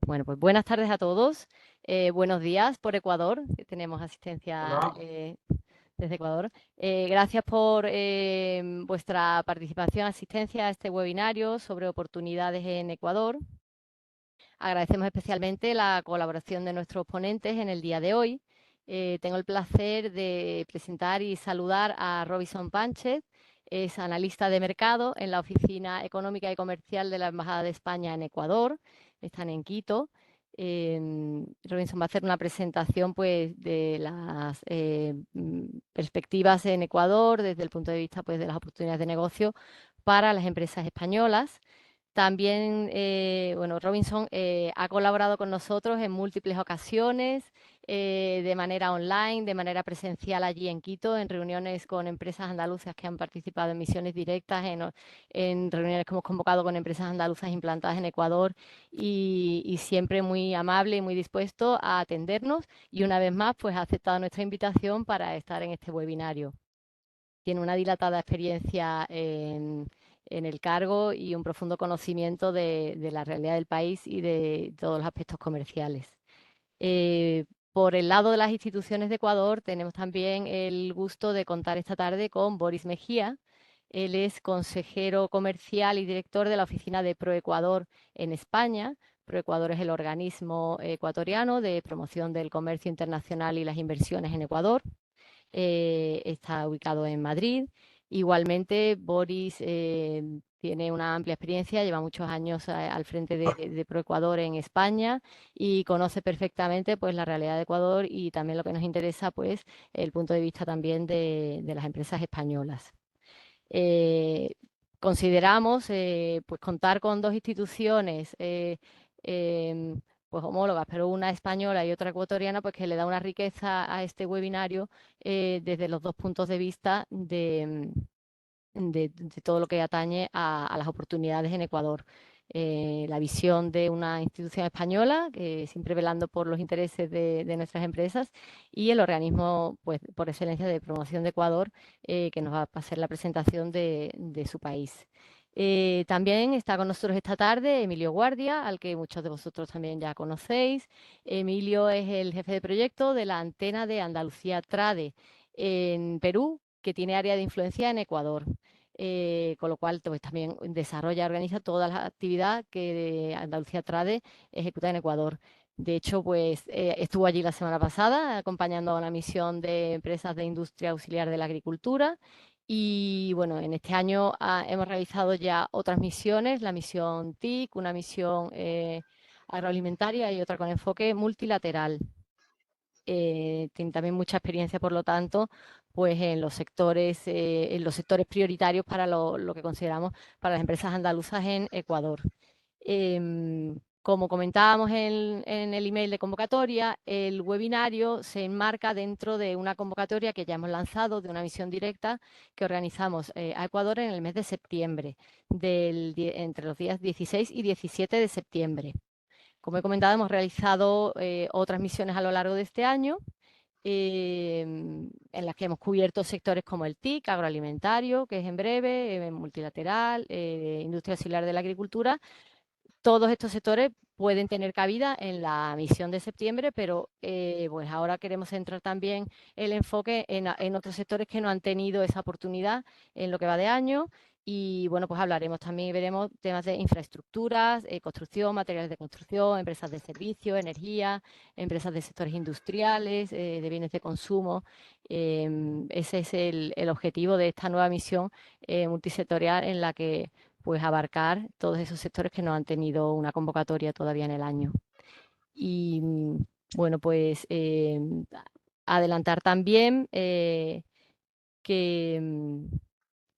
Bueno, pues buenas tardes a todos. Buenos días por Ecuador, que tenemos asistencia Hola. desde Ecuador. Gracias por vuestra participación, asistencia a este webinario sobre oportunidades en Ecuador. Agradecemos especialmente la colaboración de nuestros ponentes en el día de hoy. Tengo el placer de presentar y saludar a Robinson Pánchez. Es analista de mercado en la Oficina Económica y Comercial de la Embajada de España en Ecuador. Están en Quito. Robinson va a hacer una presentación pues, de las perspectivas en Ecuador desde el punto de vista pues, de las oportunidades de negocio para las empresas españolas. También, bueno, Robinson ha colaborado con nosotros en múltiples ocasiones, de manera online, de manera presencial allí en Quito, en reuniones con empresas andaluzas que han participado en misiones directas, en reuniones que hemos convocado con empresas andaluzas implantadas en Ecuador y siempre muy amable y muy dispuesto a atendernos y una vez más pues ha aceptado nuestra invitación para estar en este webinario. Tiene una dilatada experiencia en el cargo y un profundo conocimiento de la realidad del país y de todos los aspectos comerciales. Por el lado de las instituciones de Ecuador, tenemos también el gusto de contar esta tarde con Boris Mejía. Él es consejero comercial y director de la oficina de ProEcuador en España. ProEcuador es el organismo ecuatoriano de promoción del comercio internacional y las inversiones en Ecuador. Está ubicado en Madrid. Igualmente, Boris tiene una amplia experiencia, lleva muchos años al frente de ProEcuador en España y conoce perfectamente pues, la realidad de Ecuador y también lo que nos interesa, pues, el punto de vista también de las empresas españolas. Eh, Consideramos pues contar con dos instituciones em, pues homólogas, pero una española y otra ecuatoriana, pues que le da una riqueza a este webinario desde los dos puntos de vista de todo lo que atañe a las oportunidades en Ecuador. La visión de una institución española, que siempre velando por los intereses de nuestras empresas, y el organismo, pues, por excelencia de promoción de Ecuador, que nos va a hacer la presentación de su país. También está con nosotros esta tarde Emilio Guardia, al que muchos de vosotros también ya conocéis. Emilio es el jefe de proyecto de la antena de Andalucía Trade en Perú, que tiene área de influencia en Ecuador. Con lo cual pues, también desarrolla, organiza toda la actividad que Andalucía Trade ejecuta en Ecuador. De hecho, pues estuvo allí la semana pasada acompañando a una misión de empresas de industria auxiliar de la agricultura. Y bueno, en este año hemos realizado ya otras misiones, la misión TIC, una misión agroalimentaria y otra con enfoque multilateral. Tiene también mucha experiencia, por lo tanto, pues en los sectores prioritarios para lo que consideramos para las empresas andaluzas en Ecuador. Como comentábamos en el email de convocatoria, el webinario se enmarca dentro de una convocatoria que ya hemos lanzado de una misión directa que organizamos a Ecuador en el mes de septiembre, entre los días 16 y 17 de septiembre. Como he comentado, hemos realizado otras misiones a lo largo de este año, en las que hemos cubierto sectores como el TIC, agroalimentario, que es en breve, multilateral, industria auxiliar de la agricultura. Todos estos sectores pueden tener cabida en la misión de septiembre, pero pues ahora queremos centrar también el enfoque en otros sectores que no han tenido esa oportunidad en lo que va de año. Y bueno, pues hablaremos también y veremos temas de infraestructuras, construcción, materiales de construcción, empresas de servicio, energía, empresas de sectores industriales, de bienes de consumo. Ese es el objetivo de esta nueva misión multisectorial en la que pues abarcar todos esos sectores que no han tenido una convocatoria todavía en el año. Y bueno, pues adelantar también que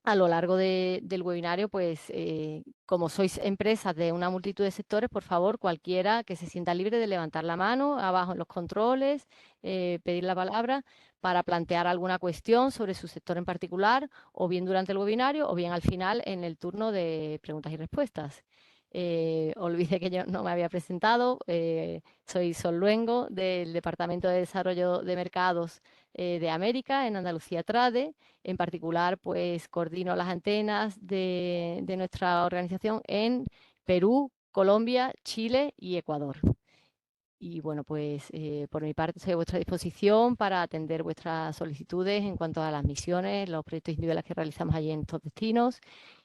a lo largo del webinario, pues como sois empresas de una multitud de sectores, por favor, cualquiera que se sienta libre de levantar la mano abajo en los controles, pedir la palabra para plantear alguna cuestión sobre su sector en particular, o bien durante el webinario, o bien al final en el turno de preguntas y respuestas. Olvidé que yo no me había presentado. Soy Sol Luengo del Departamento de Desarrollo de Mercados de América en Andalucía Trade. En particular, pues coordino las antenas de nuestra organización en Perú, Colombia, Chile y Ecuador. bueno, pues por mi parte estoy a vuestra disposición para atender vuestras solicitudes en cuanto a las misiones, los proyectos individuales que realizamos allí en estos destinos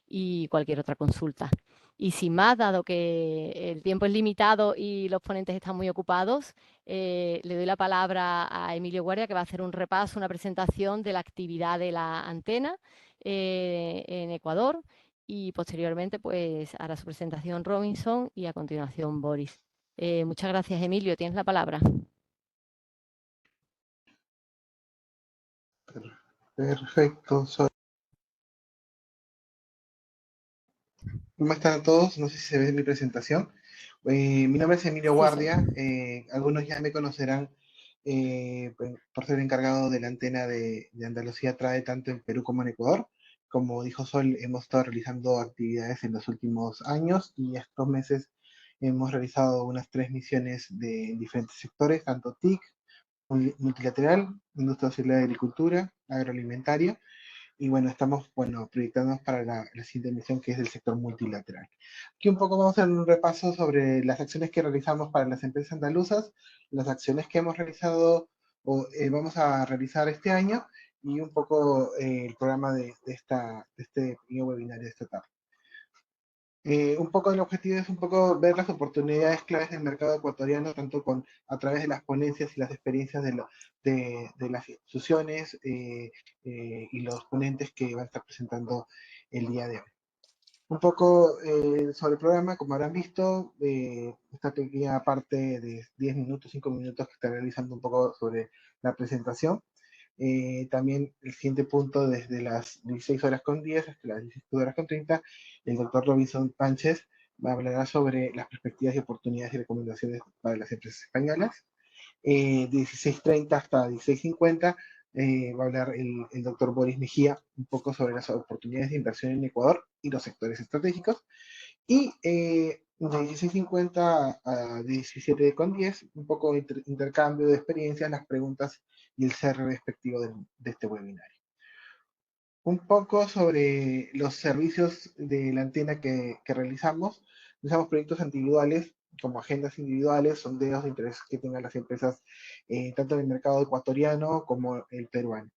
y cualquier otra consulta. Y sin más, dado que el tiempo es limitado y los ponentes están muy ocupados, le doy la palabra a Emilio Guardia, que va a hacer un repaso, una presentación de la actividad de la antena en Ecuador, y posteriormente pues hará su presentación Robinson y a continuación Boris. Muchas gracias, Emilio. Tienes la palabra. Perfecto. ¿Cómo están todos? No sé si se ve mi presentación. Mi nombre es Emilio Sí, soy. Guardia. Algunos ya me conocerán por ser encargado de la antena de Andalucía Trae tanto en Perú como en Ecuador. Como dijo Sol, hemos estado realizando actividades en los últimos años y estos meses hemos realizado unas 3 misiones de diferentes sectores, tanto TIC, multilateral, industria auxiliar de agricultura, agroalimentaria, y bueno, estamos proyectándonos para la siguiente misión, que es del sector multilateral. Aquí un poco vamos a hacer un repaso sobre las acciones que realizamos para las empresas andaluzas, las acciones que hemos realizado o vamos a realizar este año, y un poco el programa de este pequeño webinario de esta tarde. Un poco el objetivo es un poco ver las oportunidades claves del mercado ecuatoriano, tanto a través de las ponencias y las experiencias de las instituciones y los ponentes que van a estar presentando el día de hoy. Un poco sobre el programa, como habrán visto, esta pequeña parte de 10 minutos, 5 minutos que está realizando un poco sobre la presentación. También el siguiente punto, desde las 16:10 hasta las 17:30, el doctor Robinson Sánchez hablará sobre las perspectivas y oportunidades y recomendaciones para las empresas españolas. 16:30 hasta 16:50 va a hablar el doctor Boris Mejía un poco sobre las oportunidades de inversión en Ecuador y los sectores estratégicos. Y de 16:50 a 17:10, un poco de intercambio de experiencias, las preguntas y el cierre respectivo de este webinario. Un poco sobre los servicios de la antena que realizamos. Realizamos proyectos individuales, como agendas individuales, sondeos de interés que tengan las empresas, tanto en el mercado ecuatoriano como el peruano.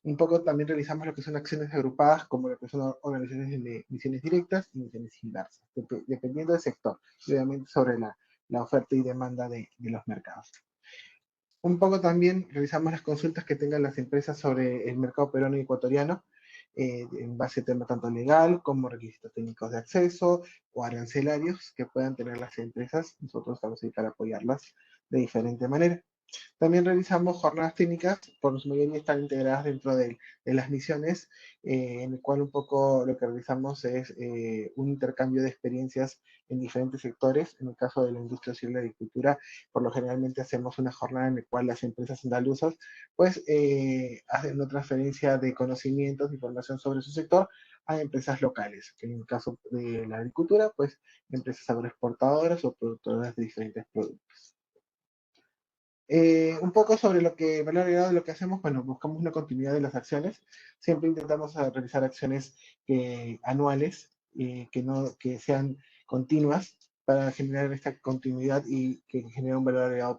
Un poco también realizamos lo que son acciones agrupadas, como lo que son organizaciones de misiones directas y misiones inversas, dependiendo del sector, y obviamente sobre la oferta y demanda de los mercados. Un poco también revisamos las consultas que tengan las empresas sobre el mercado peruano y ecuatoriano, en base a tema tanto legal como requisitos técnicos de acceso o arancelarios que puedan tener las empresas. Nosotros estamos ahí para apoyarlas de diferente manera. También realizamos jornadas técnicas, por su mayoría están integradas dentro de las misiones, en el cual un poco lo que realizamos es un intercambio de experiencias en diferentes sectores. En el caso de la industria civil y la agricultura, por lo generalmente hacemos una jornada en la cual las empresas andaluzas pues hacen una transferencia de conocimientos, de información sobre su sector a empresas locales. En el caso de la agricultura, pues empresas agroexportadoras o productoras de diferentes productos. Un poco sobre lo que, valor agregado de lo que hacemos, bueno, buscamos una continuidad de las acciones. Siempre intentamos realizar acciones anuales, que sean continuas para generar esta continuidad y que genere un valor agregado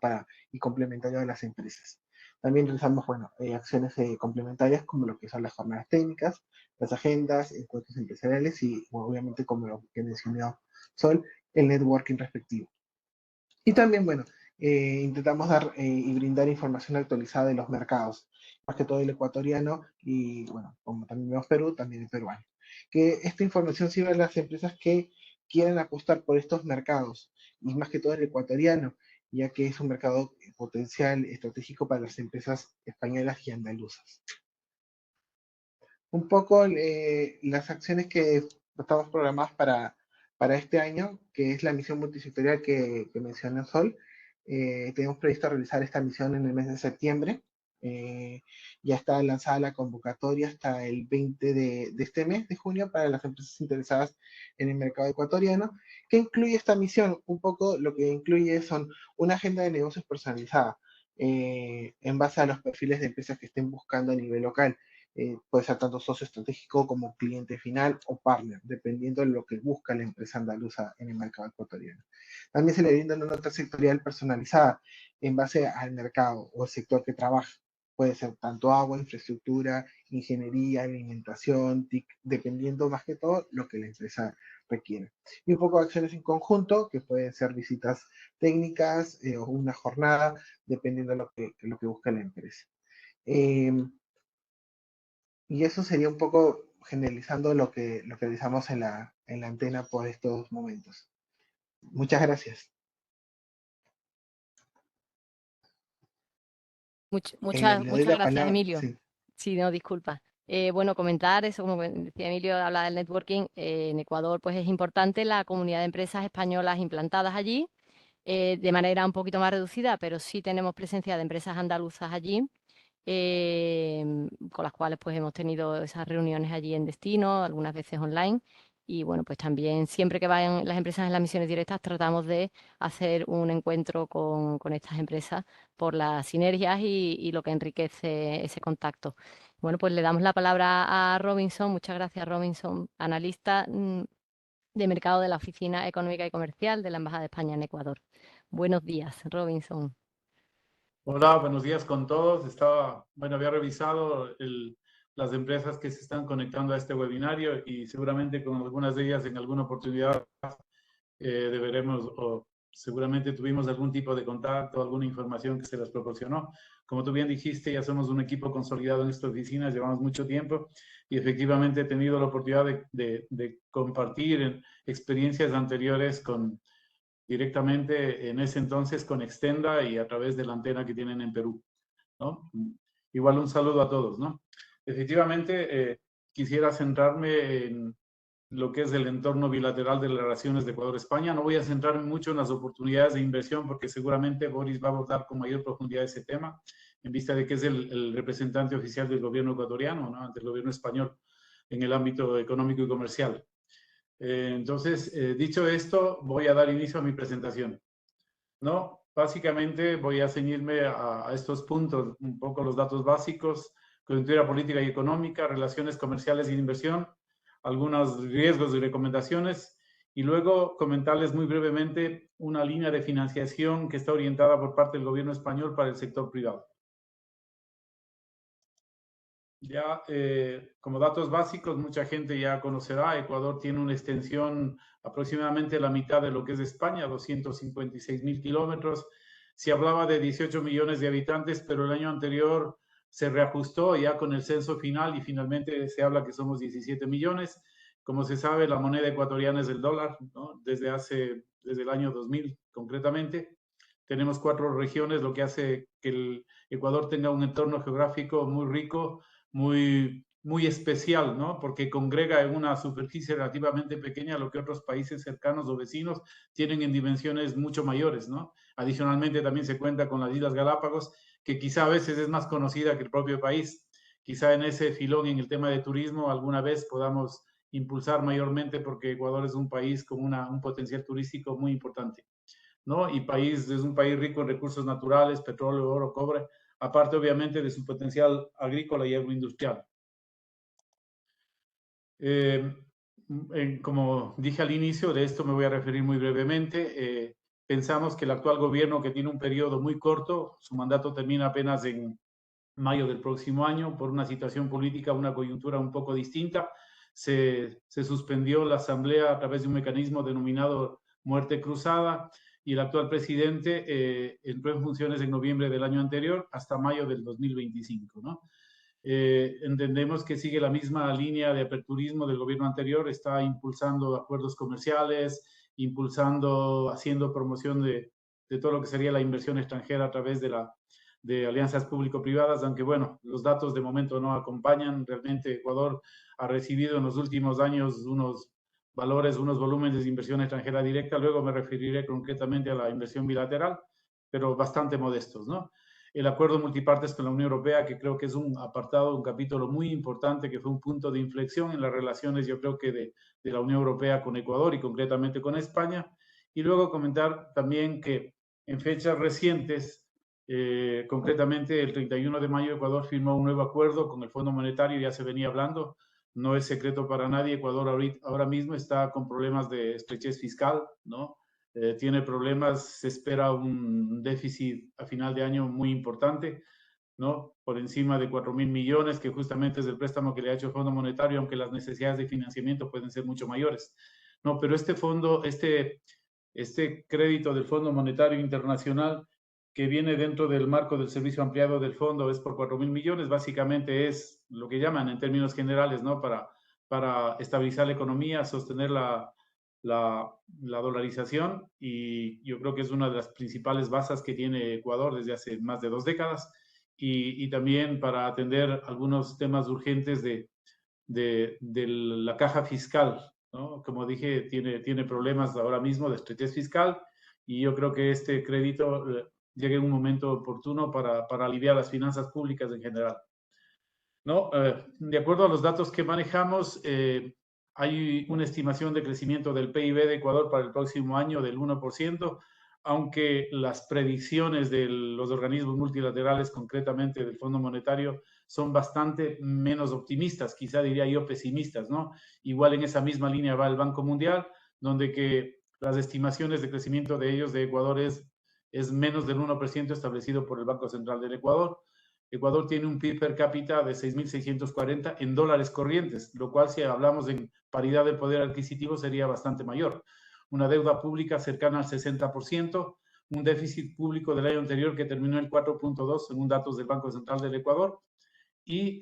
y complementario a las empresas. También realizamos, bueno, acciones complementarias como lo que son las jornadas técnicas, las agendas, encuentros empresariales y, bueno, obviamente, como lo que mencionó Sol, el networking respectivo. Y también, bueno, intentamos dar y brindar información actualizada de los mercados, más que todo el ecuatoriano y, bueno, como también vemos Perú, también el peruano. Que esta información sirve a las empresas que quieren apostar por estos mercados, y más que todo el ecuatoriano, ya que es un mercado potencial estratégico para las empresas españolas y andaluzas. Un poco las acciones que estamos programadas para este año, que es la misión multisectorial que mencionó Sol. Tenemos previsto realizar esta misión en el mes de septiembre. Ya está lanzada la convocatoria hasta el 20 de este mes de junio para las empresas interesadas en el mercado ecuatoriano. ¿Qué incluye esta misión? Un poco lo que incluye son una agenda de negocios personalizada en base a los perfiles de empresas que estén buscando a nivel local. puede ser tanto socio estratégico como cliente final o partner, dependiendo de lo que busca la empresa andaluza en el mercado ecuatoriano. También se le brinda una nota sectorial personalizada en base al mercado o el sector que trabaja. Puede ser tanto agua, infraestructura, ingeniería, alimentación, TIC, dependiendo más que todo lo que la empresa requiere. Y un poco de acciones en conjunto, que pueden ser visitas técnicas o una jornada, dependiendo de lo que busca la empresa. Eh, y eso sería un poco generalizando lo que realizamos en la antena por estos momentos. Muchas gracias. Muchas, Le doy muchas la gracias, palabra. Emilio. Sí. Sí, no, disculpa. Bueno, comentar eso, como decía Emilio, habla del networking. En Ecuador, pues es importante la comunidad de empresas españolas implantadas allí, de manera un poquito más reducida, pero sí tenemos presencia de empresas andaluzas allí, con las cuales pues hemos tenido esas reuniones allí en destino, algunas veces online. Y bueno, pues también siempre que vayan las empresas en las misiones directas tratamos de hacer un encuentro con estas empresas por las sinergias y lo que enriquece ese contacto. Bueno, pues le damos la palabra a Robinson. Muchas gracias, Robinson, analista de mercado de la Oficina Económica y Comercial de la Embajada de España en Ecuador. Buenos días, Robinson. Hola, buenos días con todos. Había revisado las empresas que se están conectando a este webinario y seguramente con algunas de ellas en alguna oportunidad deberemos o seguramente tuvimos algún tipo de contacto, alguna información que se les proporcionó. Como tú bien dijiste, ya somos un equipo consolidado en esta oficina, llevamos mucho tiempo y efectivamente he tenido la oportunidad de compartir experiencias anteriores directamente en ese entonces con Extenda y a través de la antena que tienen en Perú, ¿no? Igual un saludo a todos, ¿no? Efectivamente, quisiera centrarme en lo que es el entorno bilateral de las relaciones de Ecuador-España. No voy a centrarme mucho en las oportunidades de inversión porque seguramente Boris va a abordar con mayor profundidad ese tema, en vista de que es el representante oficial del gobierno ecuatoriano, ¿no?, ante el gobierno español en el ámbito económico y comercial. Entonces, dicho esto, voy a dar inicio a mi presentación, ¿no? Básicamente voy a ceñirme a estos puntos, un poco los datos básicos, coyuntura política y económica, relaciones comerciales y de inversión, algunos riesgos y recomendaciones, y luego comentarles muy brevemente una línea de financiación que está orientada por parte del gobierno español para el sector privado. Ya, como datos básicos, mucha gente ya conocerá, Ecuador tiene una extensión aproximadamente la mitad de lo que es España, 256.000 kilómetros. Se hablaba de 18 millones de habitantes, pero el año anterior se reajustó ya con el censo final y finalmente se habla que somos 17 millones. Como se sabe, la moneda ecuatoriana es el dólar, ¿no?, desde el año 2000 concretamente. Tenemos 4 regiones, lo que hace que el Ecuador tenga un entorno geográfico muy rico, muy especial, ¿no?, porque congrega en una superficie relativamente pequeña lo que otros países cercanos o vecinos tienen en dimensiones mucho mayores, ¿no? Adicionalmente también se cuenta con las Islas Galápagos, que quizá a veces es más conocida que el propio país. Quizá en ese filón, en el tema de turismo, alguna vez podamos impulsar mayormente porque Ecuador es un país con un potencial turístico muy importante, ¿no? Y es un país rico en recursos naturales, petróleo, oro, cobre, aparte obviamente de su potencial agrícola y agroindustrial. Como dije al inicio, de esto me voy a referir muy brevemente. Pensamos que el actual gobierno, que tiene un periodo muy corto, su mandato termina apenas en mayo del próximo año, por una situación política, una coyuntura un poco distinta, se suspendió la asamblea a través de un mecanismo denominado muerte cruzada y el actual presidente entró en funciones en noviembre del año anterior hasta mayo del 2025, ¿no? Entendemos que sigue la misma línea de aperturismo del gobierno anterior, está impulsando acuerdos comerciales, haciendo promoción de todo lo que sería la inversión extranjera a través de alianzas público-privadas, aunque bueno, los datos de momento no acompañan. Realmente Ecuador ha recibido en los últimos años unos volúmenes de inversión extranjera directa, luego me referiré concretamente a la inversión bilateral, pero bastante modestos, ¿no? El acuerdo multipartes con la Unión Europea, que creo que es un apartado, un capítulo muy importante, que fue un punto de inflexión en las relaciones, yo creo que de la Unión Europea con Ecuador y concretamente con España. Y luego comentar también que en fechas recientes Concretamente, el 31 de mayo Ecuador firmó un nuevo acuerdo con el Fondo Monetario, ya se venía hablando, no es secreto para nadie, Ecuador ahora mismo está con problemas de estrechez fiscal, ¿no? Tiene problemas, se espera un déficit a final de año muy importante, ¿no? Por encima de 4.000 millones, que justamente es el préstamo que le ha hecho el Fondo Monetario, aunque las necesidades de financiamiento pueden ser mucho mayores. No, pero este fondo, este crédito del Fondo Monetario Internacional, que viene dentro del marco del servicio ampliado del fondo, es por 4.000 millones, básicamente es lo que llaman en términos generales, ¿no? Para estabilizar la economía, sostener la dolarización, y yo creo que es una de las principales bases que tiene Ecuador desde hace más de 2 décadas, y también para atender algunos temas urgentes de la caja fiscal, ¿no? Como dije, tiene problemas ahora mismo de estrechez fiscal, y yo creo que este crédito llegue en un momento oportuno para aliviar las finanzas públicas en general, ¿no? De acuerdo a los datos que manejamos, hay una estimación de crecimiento del PIB de Ecuador para el próximo año del 1%, aunque las predicciones de los organismos multilaterales, concretamente del Fondo Monetario, son bastante menos optimistas, quizá diría yo pesimistas, ¿no? Igual en esa misma línea va el Banco Mundial, donde que las estimaciones de crecimiento de ellos de Ecuador es menos del 1% establecido por el Banco Central del Ecuador. Ecuador tiene un PIB per cápita de 6.640 en dólares corrientes, lo cual, si hablamos en paridad del poder adquisitivo, sería bastante mayor. Una deuda pública cercana al 60%, un déficit público del año anterior que terminó en 4.2 según datos del Banco Central del Ecuador, y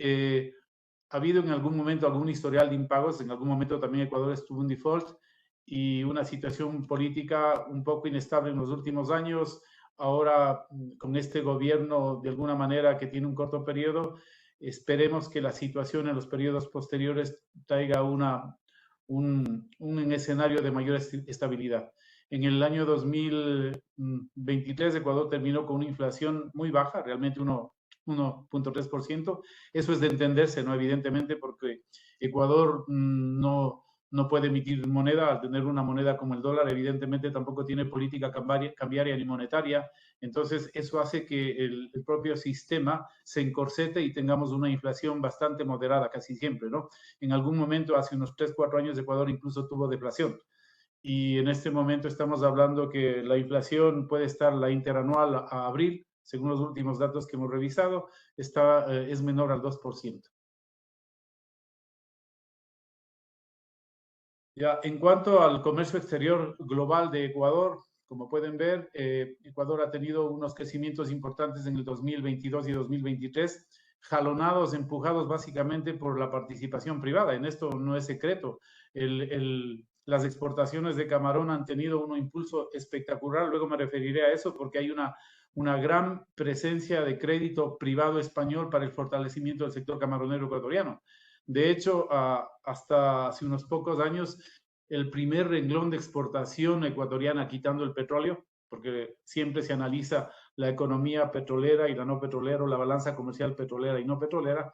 ha habido en algún momento algún historial de impagos, en algún momento también Ecuador estuvo en default, y una situación política un poco inestable en los últimos años. Ahora, con este gobierno, de alguna manera, que tiene un corto periodo, esperemos que la situación en los periodos posteriores traiga un escenario de mayor estabilidad. En el año 2023, Ecuador terminó con una inflación muy baja, realmente 1.3%. Eso es de entenderse, ¿no? Evidentemente, porque Ecuador no puede emitir moneda. Al tener una moneda como el dólar, evidentemente tampoco tiene política cambiaria ni monetaria. Entonces, eso hace que el propio sistema se encorsete y tengamos una inflación bastante moderada casi siempre, ¿no? En algún momento, hace unos 3, 4 años, Ecuador incluso tuvo deflación. Y en este momento estamos hablando que la inflación puede estar, la interanual a abril, según los últimos datos que hemos revisado, es menor al 2%. Ya, en cuanto al comercio exterior global de Ecuador, como pueden ver, Ecuador ha tenido unos crecimientos importantes en el 2022 y 2023, jalonados, empujados básicamente por la participación privada. En esto no es secreto. Las exportaciones de camarón han tenido un impulso espectacular. Luego me referiré a eso porque hay una gran presencia de crédito privado español para el fortalecimiento del sector camaronero ecuatoriano. De hecho, hasta hace unos pocos años, el primer renglón de exportación ecuatoriana, quitando el petróleo, porque siempre se analiza la economía petrolera y la no petrolera, o la balanza comercial petrolera y no petrolera,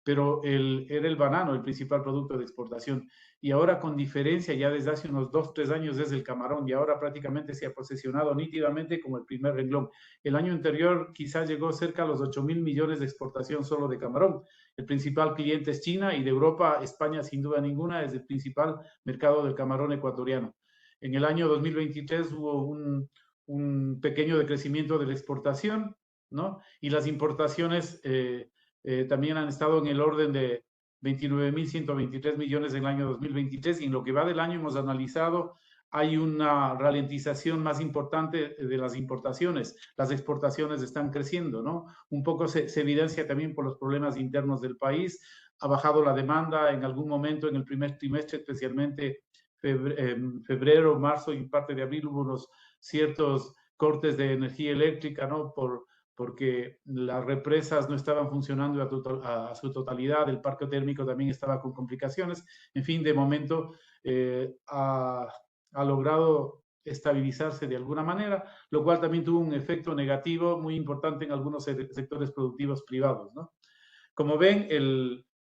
pero era el banano el principal producto de exportación. Y ahora, con diferencia, ya desde hace unos 2, 3 años, es el camarón, y ahora prácticamente se ha posesionado nítidamente como el primer renglón. El año anterior quizás llegó cerca a los 8.000 millones de exportación solo de camarón. El principal cliente es China, y de Europa, España sin duda ninguna es el principal mercado del camarón ecuatoriano. En el año 2023 hubo un pequeño decrecimiento de la exportación, ¿no? Y las importaciones también han estado en el orden de 29.123 millones en el año 2023, y en lo que va del año hemos analizado, hay una ralentización más importante de las importaciones. Las exportaciones están creciendo, ¿no? Un poco se evidencia también por los problemas internos del país. Ha bajado la demanda en algún momento en el primer trimestre, especialmente febrero, marzo y parte de abril, hubo unos ciertos cortes de energía eléctrica, ¿no? Porque las represas no estaban funcionando a su totalidad, el parque térmico también estaba con complicaciones. En fin, de momento ha logrado estabilizarse de alguna manera, lo cual también tuvo un efecto negativo muy importante en algunos sectores productivos privados, ¿no? Como ven,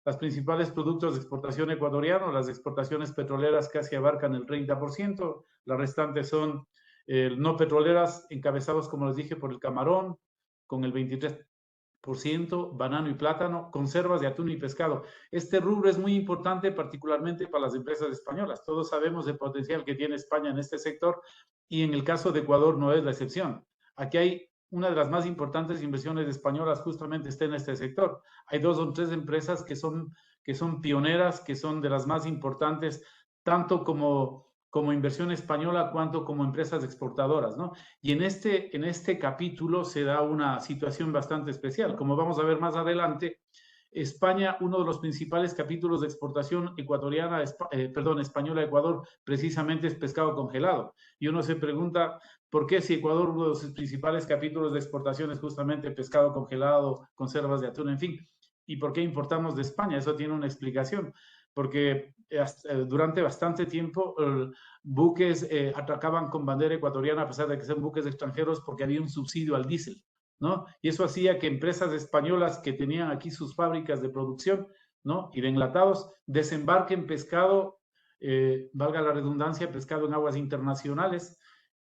los principales productos de exportación ecuatorianos, las exportaciones petroleras casi abarcan el 30%, las restantes son no petroleras, encabezados, como les dije, por el camarón, con el 23%, banano y plátano, conservas de atún y pescado. Este rubro es muy importante, particularmente para las empresas españolas. Todos sabemos el potencial que tiene España en este sector y en el caso de Ecuador no es la excepción. Aquí hay una de las más importantes inversiones españolas justamente está en este sector. Hay 2 o 3 empresas que son pioneras, que son de las más importantes, tanto como inversión española, cuanto como empresas exportadoras, ¿no? Y en este capítulo se da una situación bastante especial. Como vamos a ver más adelante, España, uno de los principales capítulos de exportación española a Ecuador, precisamente es pescado congelado. Y uno se pregunta, ¿por qué si Ecuador, uno de sus principales capítulos de exportación es justamente pescado congelado, conservas de atún, en fin? ¿Y por qué importamos de España? Eso tiene una explicación. Porque durante bastante tiempo buques atracaban con bandera ecuatoriana a pesar de que sean buques extranjeros porque había un subsidio al diésel, ¿no? Y eso hacía que empresas españolas que tenían aquí sus fábricas de producción, ¿no? Y de enlatados, desembarquen pescado, valga la redundancia, pescado en aguas internacionales,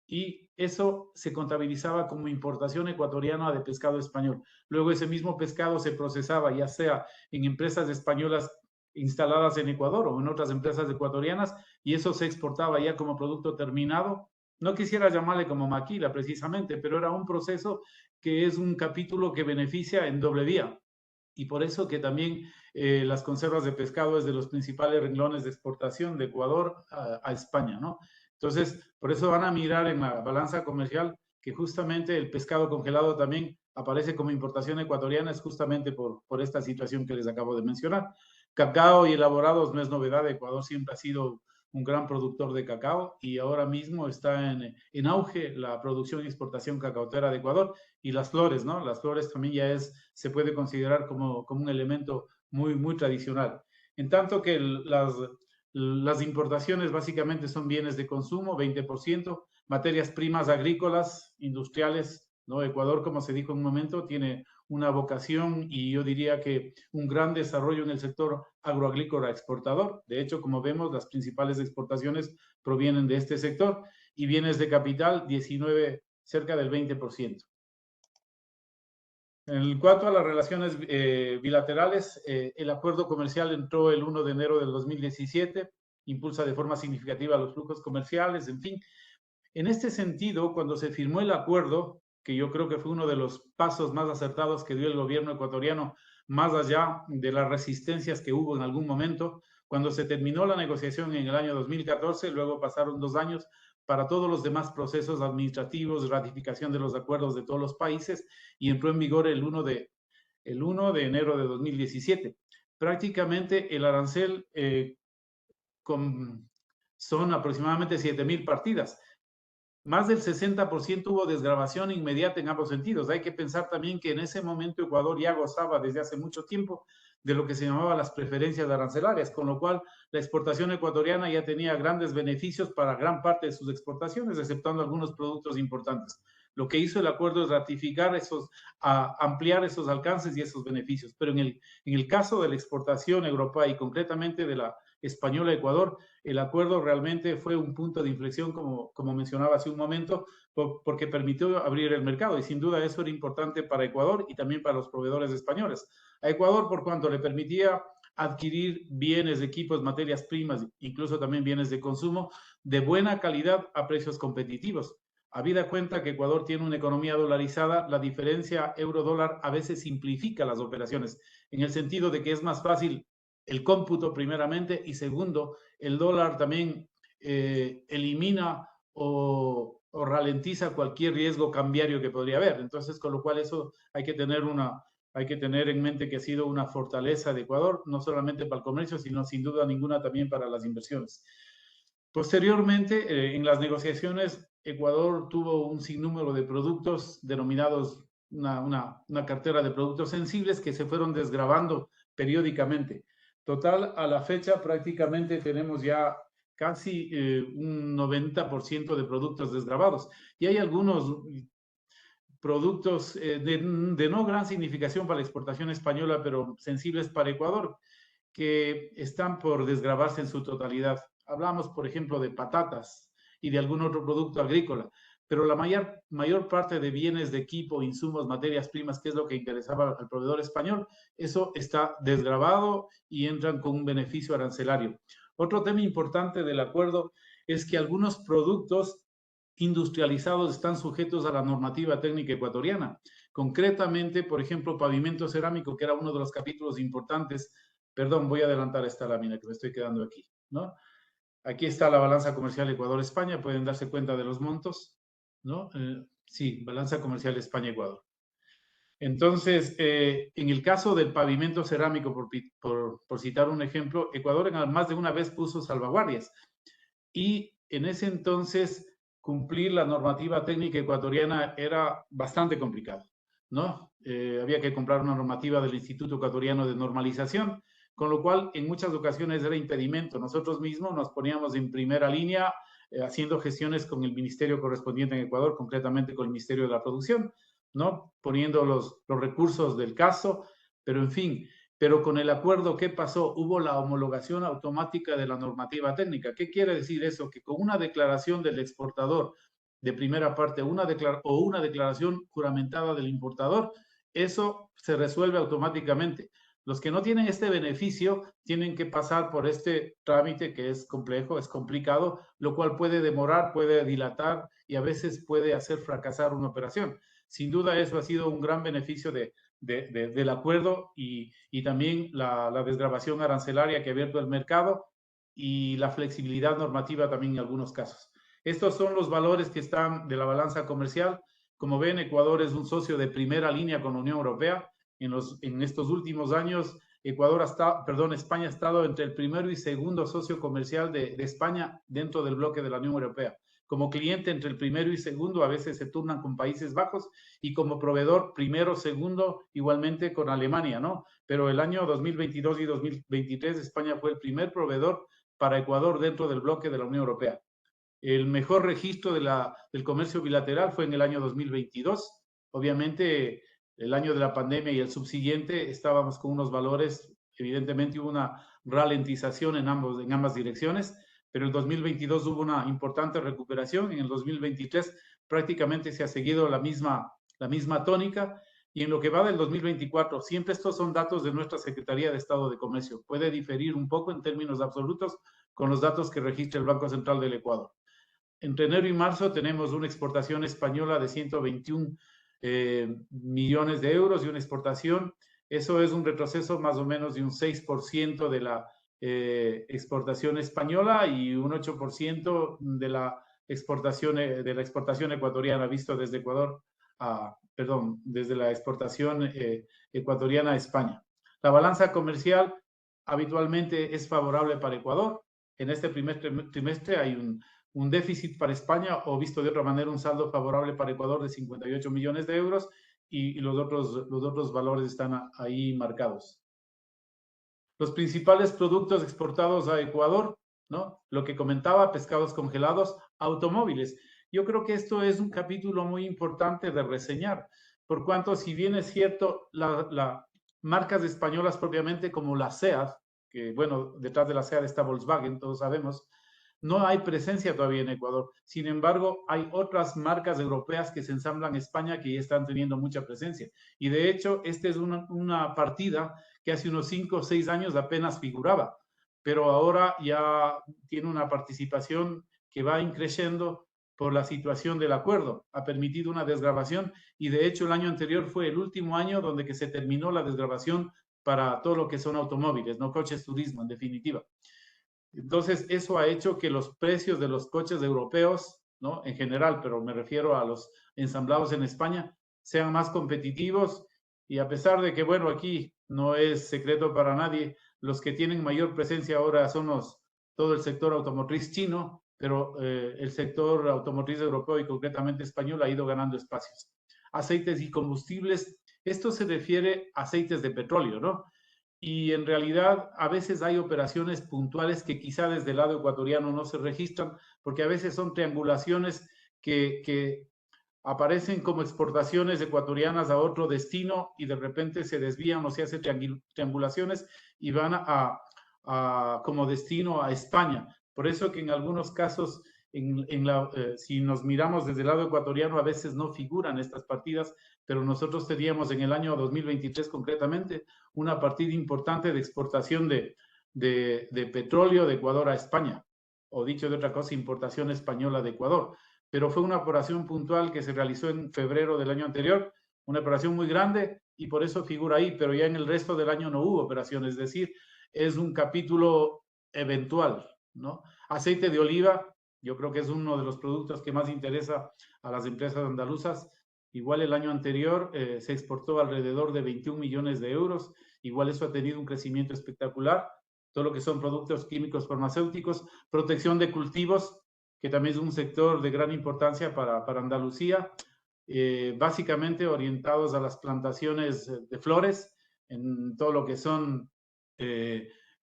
y eso se contabilizaba como importación ecuatoriana de pescado español. Luego ese mismo pescado se procesaba ya sea en empresas españolas instaladas en Ecuador o en otras empresas ecuatorianas, y eso se exportaba ya como producto terminado. No quisiera llamarle como maquila precisamente, pero era un proceso que es un capítulo que beneficia en doble vía. Y por eso que también las conservas de pescado es de los principales renglones de exportación de Ecuador a España, ¿no? Entonces, por eso van a mirar en la balanza comercial que justamente el pescado congelado también aparece como importación ecuatoriana, es justamente por esta situación que les acabo de mencionar. Cacao y elaborados no es novedad, Ecuador siempre ha sido un gran productor de cacao y ahora mismo está en auge la producción y exportación cacautera de Ecuador, y las flores, ¿no? Las flores también ya se puede considerar como un elemento muy, muy tradicional. En tanto que las importaciones básicamente son bienes de consumo, 20%, materias primas agrícolas, industriales, ¿no? Ecuador, como se dijo en un momento, tiene una vocación y yo diría que un gran desarrollo en el sector agroagrícola exportador. De hecho, como vemos, las principales exportaciones provienen de este sector y bienes de capital, 19, cerca del 20%. En cuanto a las relaciones bilaterales, el acuerdo comercial entró el 1 de enero del 2017, impulsa de forma significativa los flujos comerciales, en fin. En este sentido, cuando se firmó el acuerdo, que yo creo que fue uno de los pasos más acertados que dio el gobierno ecuatoriano, más allá de las resistencias que hubo en algún momento, cuando se terminó la negociación en el año 2014, luego pasaron 2 años para todos los demás procesos administrativos, ratificación de los acuerdos de todos los países, y entró en vigor el 1 de enero de 2017. Prácticamente el arancel son aproximadamente 7,000 partidas. Más del 60% hubo desgravación inmediata en ambos sentidos. Hay que pensar también que en ese momento Ecuador ya gozaba desde hace mucho tiempo de lo que se llamaba las preferencias arancelarias, con lo cual la exportación ecuatoriana ya tenía grandes beneficios para gran parte de sus exportaciones, exceptuando algunos productos importantes. Lo que hizo el acuerdo es ratificar ampliar esos alcances y esos beneficios. Pero en el caso de la exportación europea y concretamente de la española a Ecuador, el acuerdo realmente fue un punto de inflexión, como mencionaba hace un momento, porque permitió abrir el mercado y sin duda eso era importante para Ecuador y también para los proveedores españoles. A Ecuador, por cuanto le permitía adquirir bienes, equipos, materias primas, incluso también bienes de consumo de buena calidad a precios competitivos. Habida cuenta que Ecuador tiene una economía dolarizada, la diferencia euro-dólar a veces simplifica las operaciones, en el sentido de que es más fácil el cómputo primeramente y segundo, el dólar también elimina o ralentiza cualquier riesgo cambiario que podría haber. Entonces, con lo cual eso hay que tener en mente que ha sido una fortaleza de Ecuador, no solamente para el comercio, sino sin duda ninguna también para las inversiones. Posteriormente, en las negociaciones, Ecuador tuvo un sinnúmero de productos denominados una cartera de productos sensibles que se fueron desgravando periódicamente. Total, a la fecha prácticamente tenemos ya casi un 90% de productos desgravados. Y hay algunos productos de no gran significación para la exportación española, pero sensibles para Ecuador, que están por desgravarse en su totalidad. Hablamos, por ejemplo, de patatas y de algún otro producto agrícola. pero la mayor parte de bienes de equipo, insumos, materias primas, que es lo que interesaba al proveedor español, eso está desgravado y entran con un beneficio arancelario. Otro tema importante del acuerdo es que algunos productos industrializados están sujetos a la normativa técnica ecuatoriana. Concretamente, por ejemplo, pavimento cerámico, que era uno de los capítulos importantes. Perdón, voy a adelantar esta lámina que me estoy quedando aquí, ¿no? Aquí está la balanza comercial Ecuador-España, pueden darse cuenta de los montos, ¿no? Sí, balanza comercial España-Ecuador. Entonces, en el caso del pavimento cerámico, por citar un ejemplo, Ecuador más de una vez puso salvaguardias y en ese entonces cumplir la normativa técnica ecuatoriana era bastante complicado, ¿no? Había que comprar una normativa del Instituto Ecuatoriano de Normalización, con lo cual en muchas ocasiones era impedimento. Nosotros mismos nos poníamos en primera línea haciendo gestiones con el ministerio correspondiente en Ecuador, concretamente con el Ministerio de la Producción, ¿no? Poniendo los recursos del caso, pero en fin, pero con el acuerdo, ¿qué pasó? Hubo la homologación automática de la normativa técnica. ¿Qué quiere decir eso? Que con una declaración del exportador de primera parte o una declaración juramentada del importador, eso se resuelve automáticamente. Los que no tienen este beneficio tienen que pasar por este trámite que es complejo, es complicado, lo cual puede demorar, puede dilatar y a veces puede hacer fracasar una operación. Sin duda eso ha sido un gran beneficio del acuerdo y también la desgravación arancelaria que ha abierto el mercado y la flexibilidad normativa también en algunos casos. Estos son los valores que están de la balanza comercial. Como ven, Ecuador es un socio de primera línea con la Unión Europea. En estos últimos años, España ha estado entre el primero y segundo socio comercial de España dentro del bloque de la Unión Europea. Como cliente entre el primero y segundo, a veces se turnan con Países Bajos, y como proveedor primero, segundo, igualmente con Alemania, ¿no? Pero el año 2022 y 2023 España fue el primer proveedor para Ecuador dentro del bloque de la Unión Europea. El mejor registro del comercio bilateral fue en el año 2022. Obviamente, el año de la pandemia y el subsiguiente estábamos con unos valores, evidentemente hubo una ralentización en ambas direcciones, pero en 2022 hubo una importante recuperación. En el 2023 prácticamente se ha seguido la misma tónica, y en lo que va del 2024, siempre estos son datos de nuestra Secretaría de Estado de Comercio. Puede diferir un poco en términos absolutos con los datos que registra el Banco Central del Ecuador. Entre enero y marzo tenemos una exportación española de 121 millones de euros y una exportación. Eso es un retroceso más o menos de un 6% de la exportación española y un 8% de la exportación ecuatoriana, visto desde Ecuador desde la exportación ecuatoriana a España. La balanza comercial habitualmente es favorable para Ecuador. En este primer trimestre hay un déficit para España, o visto de otra manera, un saldo favorable para Ecuador de 58 millones de euros, y los otros valores están ahí marcados. Los principales productos exportados a Ecuador, ¿no? Lo que comentaba, pescados congelados, automóviles. Yo creo que esto es un capítulo muy importante de reseñar, por cuanto, si bien es cierto, las marcas españolas propiamente como la SEAT, que bueno, detrás de la SEAT está Volkswagen, todos sabemos, no hay presencia todavía en Ecuador. Sin embargo, hay otras marcas europeas que se ensamblan en España que ya están teniendo mucha presencia. Y de hecho, esta es una partida que hace unos 5 o 6 años apenas figuraba, pero ahora ya tiene una participación que va creciendo por la situación del acuerdo. Ha permitido una desgravación, y de hecho el año anterior fue el último año donde que se terminó la desgravación para todo lo que son automóviles, no coches turismo en definitiva. Entonces, eso ha hecho que los precios de los coches europeos, ¿no? En general, pero me refiero a los ensamblados en España, sean más competitivos. Y a pesar de que, bueno, aquí no es secreto para nadie, los que tienen mayor presencia ahora son todo el sector automotriz chino, pero el sector automotriz europeo y concretamente español ha ido ganando espacios. Aceites y combustibles, esto se refiere a aceites de petróleo, ¿no? Y en realidad a veces hay operaciones puntuales que quizá desde el lado ecuatoriano no se registran, porque a veces son triangulaciones que aparecen como exportaciones ecuatorianas a otro destino y de repente se desvían o se hacen triangulaciones y van como destino a España. Por eso que en algunos casos si nos miramos desde el lado ecuatoriano, a veces no figuran estas partidas, pero nosotros teníamos en el año 2023 concretamente una partida importante de exportación de petróleo de Ecuador a España, o dicho de otra cosa, importación española de Ecuador. Pero fue una operación puntual que se realizó en febrero del año anterior, una operación muy grande y por eso figura ahí, pero ya en el resto del año no hubo operaciones, es decir, es un capítulo eventual, ¿no? Aceite de oliva, yo creo que es uno de los productos que más interesa a las empresas andaluzas. Igual el año anterior se exportó alrededor de 21 millones de euros, igual eso ha tenido un crecimiento espectacular. Todo lo que son productos químicos farmacéuticos, protección de cultivos, que también es un sector de gran importancia para Andalucía, básicamente orientados a las plantaciones de flores, en todo lo que son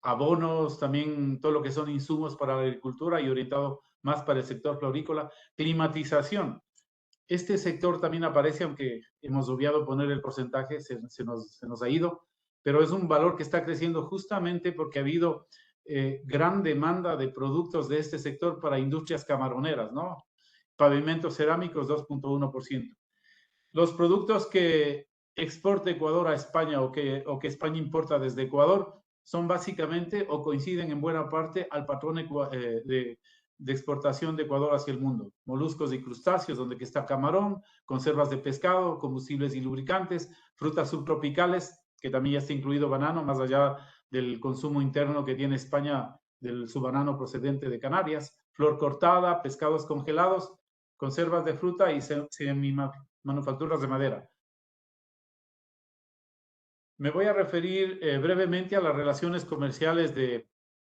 abonos, también todo lo que son insumos para la agricultura y orientado más para el sector florícola. Climatización. Este sector también aparece, aunque hemos obviado poner el porcentaje, se nos ha ido, pero es un valor que está creciendo justamente porque ha habido gran demanda de productos de este sector para industrias camaroneras, ¿no? Pavimentos cerámicos, 2.1%. Los productos que exporta Ecuador a España o que España importa desde Ecuador son básicamente o coinciden en buena parte al patrón de exportación de Ecuador hacia el mundo. Moluscos y crustáceos, donde está camarón, conservas de pescado, combustibles y lubricantes, frutas subtropicales, que también ya está incluido banano, más allá del consumo interno que tiene España su banano procedente de Canarias, flor cortada, pescados congelados, conservas de fruta y manufacturas de madera. Me voy a referir brevemente a las relaciones comerciales de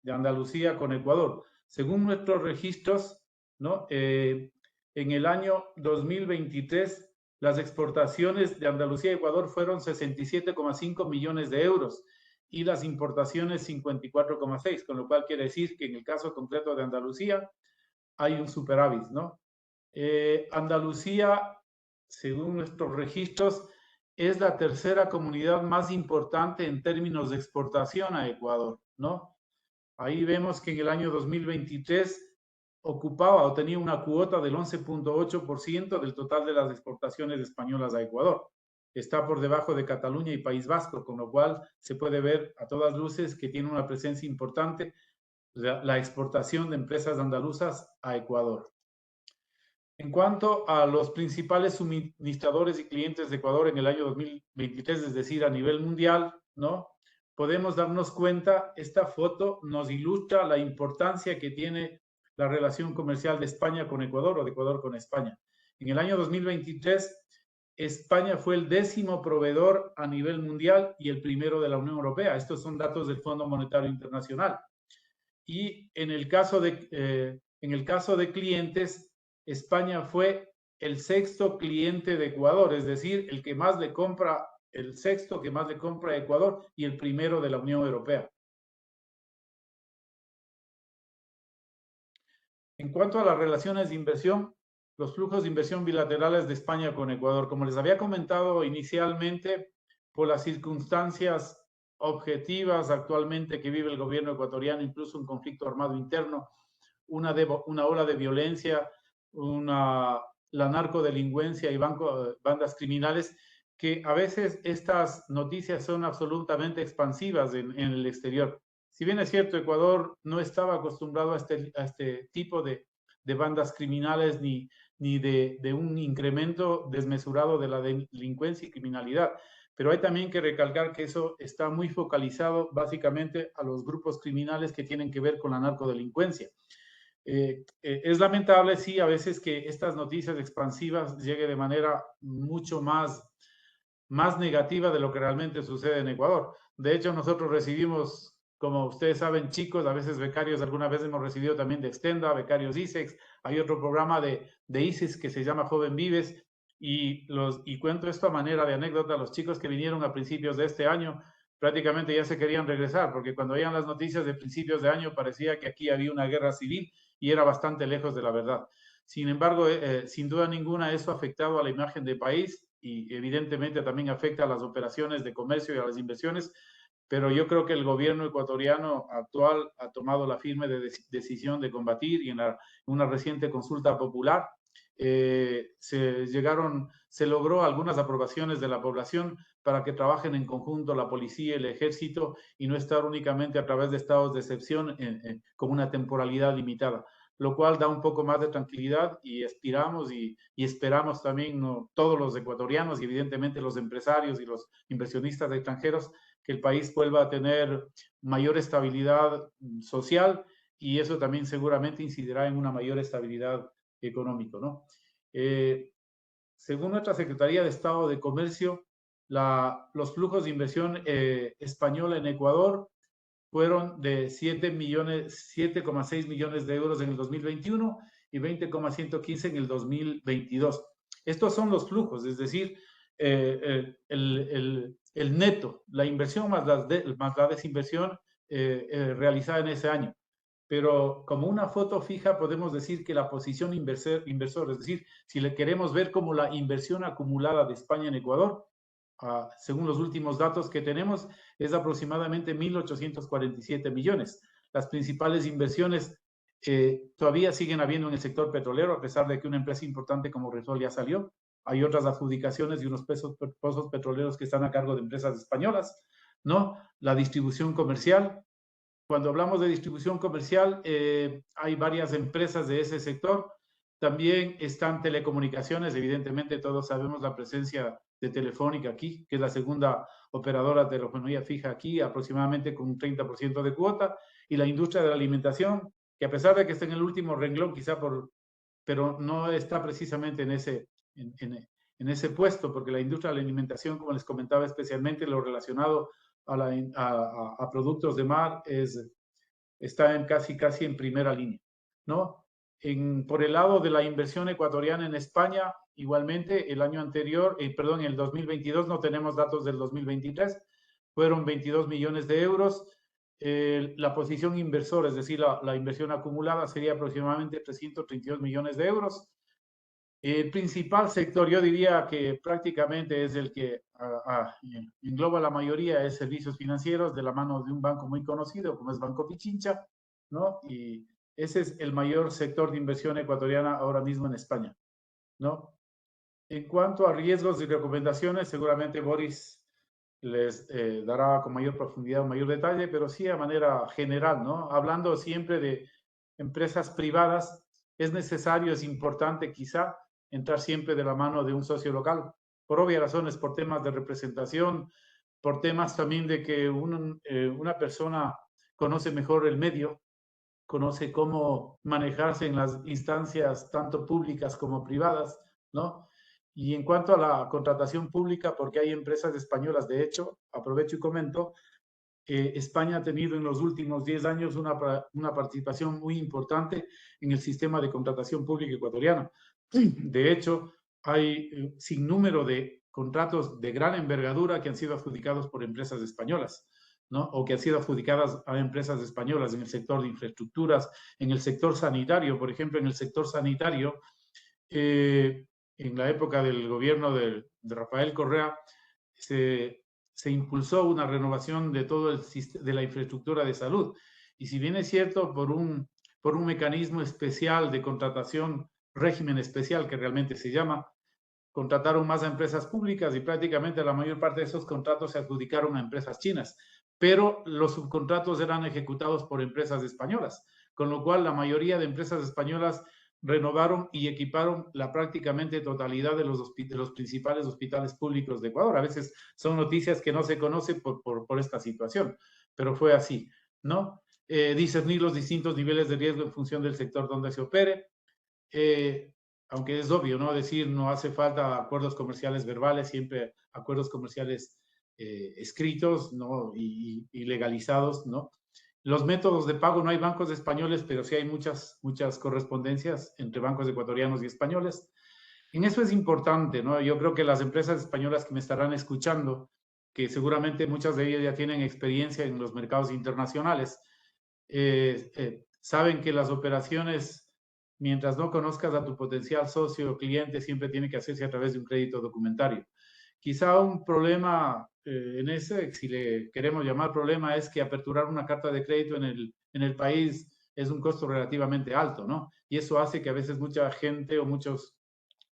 Andalucía con Ecuador. Según nuestros registros, ¿no? En el año 2023, las exportaciones de Andalucía a Ecuador fueron 67,5 millones de euros y las importaciones 54,6, con lo cual quiere decir que en el caso concreto de Andalucía hay un superávit, ¿no? Andalucía, según nuestros registros, es la tercera comunidad más importante en términos de exportación a Ecuador, ¿no? Ahí vemos que en el año 2023 ocupaba o tenía una cuota del 11.8% del total de las exportaciones españolas a Ecuador. Está por debajo de Cataluña y País Vasco, con lo cual se puede ver a todas luces que tiene una presencia importante la exportación de empresas andaluzas a Ecuador. En cuanto a los principales suministradores y clientes de Ecuador en el año 2023, es decir, a nivel mundial, ¿no? Podemos darnos cuenta, esta foto nos ilustra la importancia que tiene la relación comercial de España con Ecuador o de Ecuador con España. En el año 2023, España fue el 10º proveedor a nivel mundial y el primero de la Unión Europea. Estos son datos del Fondo Monetario Internacional. Y en el caso de clientes, España fue el 6º cliente de Ecuador, es decir, el que más le compra, el 6º que más le compra a Ecuador y el primero de la Unión Europea. En cuanto a las relaciones de inversión, los flujos de inversión bilaterales de España con Ecuador, como les había comentado inicialmente, por las circunstancias objetivas actualmente que vive el gobierno ecuatoriano, incluso un conflicto armado interno, una ola de violencia, la narcodelincuencia y bandas criminales, que a veces estas noticias son absolutamente expansivas en el exterior. Si bien es cierto, Ecuador no estaba acostumbrado a este tipo de bandas criminales ni de un incremento desmesurado de la delincuencia y criminalidad, pero hay también que recalcar que eso está muy focalizado básicamente a los grupos criminales que tienen que ver con la narcodelincuencia. Es lamentable, sí, a veces que estas noticias expansivas lleguen de manera mucho más negativa de lo que realmente sucede en Ecuador. De hecho, nosotros recibimos, como ustedes saben, chicos, a veces becarios, algunas veces hemos recibido también de Extenda, becarios ISEX, hay otro programa de ISIS que se llama Joven Vives, y cuento esto a manera de anécdota, los chicos que vinieron a principios de este año prácticamente ya se querían regresar, porque cuando veían las noticias de principios de año parecía que aquí había una guerra civil y era bastante lejos de la verdad. Sin embargo, sin duda ninguna, eso ha afectado a la imagen del país y evidentemente también afecta a las operaciones de comercio y a las inversiones, pero yo creo que el gobierno ecuatoriano actual ha tomado la firme decisión de combatir, y en una reciente consulta popular se logró algunas aprobaciones de la población para que trabajen en conjunto la policía y el ejército, y no estar únicamente a través de estados de excepción con una temporalidad limitada, lo cual da un poco más de tranquilidad, y aspiramos y esperamos también, ¿no?, todos los ecuatorianos y evidentemente los empresarios y los inversionistas extranjeros, que el país vuelva a tener mayor estabilidad social, y eso también seguramente incidirá en una mayor estabilidad económica, ¿no? Según nuestra Secretaría de Estado de Comercio, los flujos de inversión española en Ecuador fueron de 7,6 millones de euros en el 2021 y 20,115 en el 2022. Estos son los flujos, es decir, el neto, la inversión más la desinversión realizada en ese año. Pero como una foto fija podemos decir que la posición inversor, es decir, si le queremos ver como la inversión acumulada de España en Ecuador, según los últimos datos que tenemos, es aproximadamente 1.847 millones. Las principales inversiones todavía siguen habiendo en el sector petrolero, a pesar de que una empresa importante como Repsol ya salió. Hay otras adjudicaciones y unos pozos petroleros que están a cargo de empresas españolas, ¿no? La distribución comercial. Cuando hablamos de distribución comercial, hay varias empresas de ese sector. También están telecomunicaciones, evidentemente todos sabemos la presencia de Telefónica aquí, que es la segunda operadora de telefonía fija aquí, aproximadamente con un 30% de cuota, y la industria de la alimentación, que a pesar de que está en el último renglón, quizá pero no está precisamente en ese puesto, porque la industria de la alimentación, como les comentaba, especialmente lo relacionado a productos de mar, está casi en primera línea, ¿no? Por el lado de la inversión ecuatoriana en España, igualmente el año anterior, en el 2022, no tenemos datos del 2023, fueron 22 millones de euros. La posición inversor, es decir, la inversión acumulada, sería aproximadamente 332 millones de euros. El principal sector, yo diría que prácticamente es el que engloba la mayoría, es servicios financieros, de la mano de un banco muy conocido como es Banco Pichincha, ¿no? Y ese es el mayor sector de inversión ecuatoriana ahora mismo en España, ¿no? En cuanto a riesgos y recomendaciones, seguramente Boris les dará con mayor profundidad, mayor detalle, pero sí a manera general, ¿no? Hablando siempre de empresas privadas, es necesario, es importante quizá entrar siempre de la mano de un socio local, por obvias razones, por temas de representación, por temas también de que una persona conoce mejor el medio, conoce cómo manejarse en las instancias tanto públicas como privadas, ¿no? Y en cuanto a la contratación pública, porque hay empresas españolas, de hecho, aprovecho y comento, España ha tenido en los últimos 10 años una participación muy importante en el sistema de contratación pública ecuatoriano. De hecho, hay sin número de contratos de gran envergadura que han sido adjudicados por empresas españolas, ¿no? O que han sido adjudicadas a empresas españolas en el sector de infraestructuras, en el sector sanitario. Por ejemplo, en el sector sanitario, en la época del gobierno de Rafael Correa, se impulsó una renovación de todo de la infraestructura de salud. Y si bien es cierto, por un mecanismo especial de contratación, régimen especial que realmente se llama, contrataron más a empresas públicas, y prácticamente la mayor parte de esos contratos se adjudicaron a empresas chinas, pero los subcontratos eran ejecutados por empresas españolas, con lo cual la mayoría de empresas españolas renovaron y equiparon la prácticamente totalidad de los principales hospitales públicos de Ecuador. A veces son noticias que no se conocen por esta situación, pero fue así, ¿no? Discernir los distintos niveles de riesgo en función del sector donde se opere. Aunque es obvio, ¿no? Decir, no hace falta acuerdos comerciales verbales, siempre acuerdos comerciales escritos, ¿no? Y legalizados, ¿no? Los métodos de pago, no hay bancos españoles, pero sí hay muchas correspondencias entre bancos ecuatorianos y españoles. En eso es importante, ¿no? Yo creo que las empresas españolas que me estarán escuchando, que seguramente muchas de ellas ya tienen experiencia en los mercados internacionales, saben que las operaciones, mientras no conozcas a tu potencial socio o cliente, siempre tiene que hacerse a través de un crédito documentario. Quizá un problema en ese, si le queremos llamar problema, es que aperturar una carta de crédito en el país es un costo relativamente alto, ¿no? Y eso hace que a veces mucha gente o muchos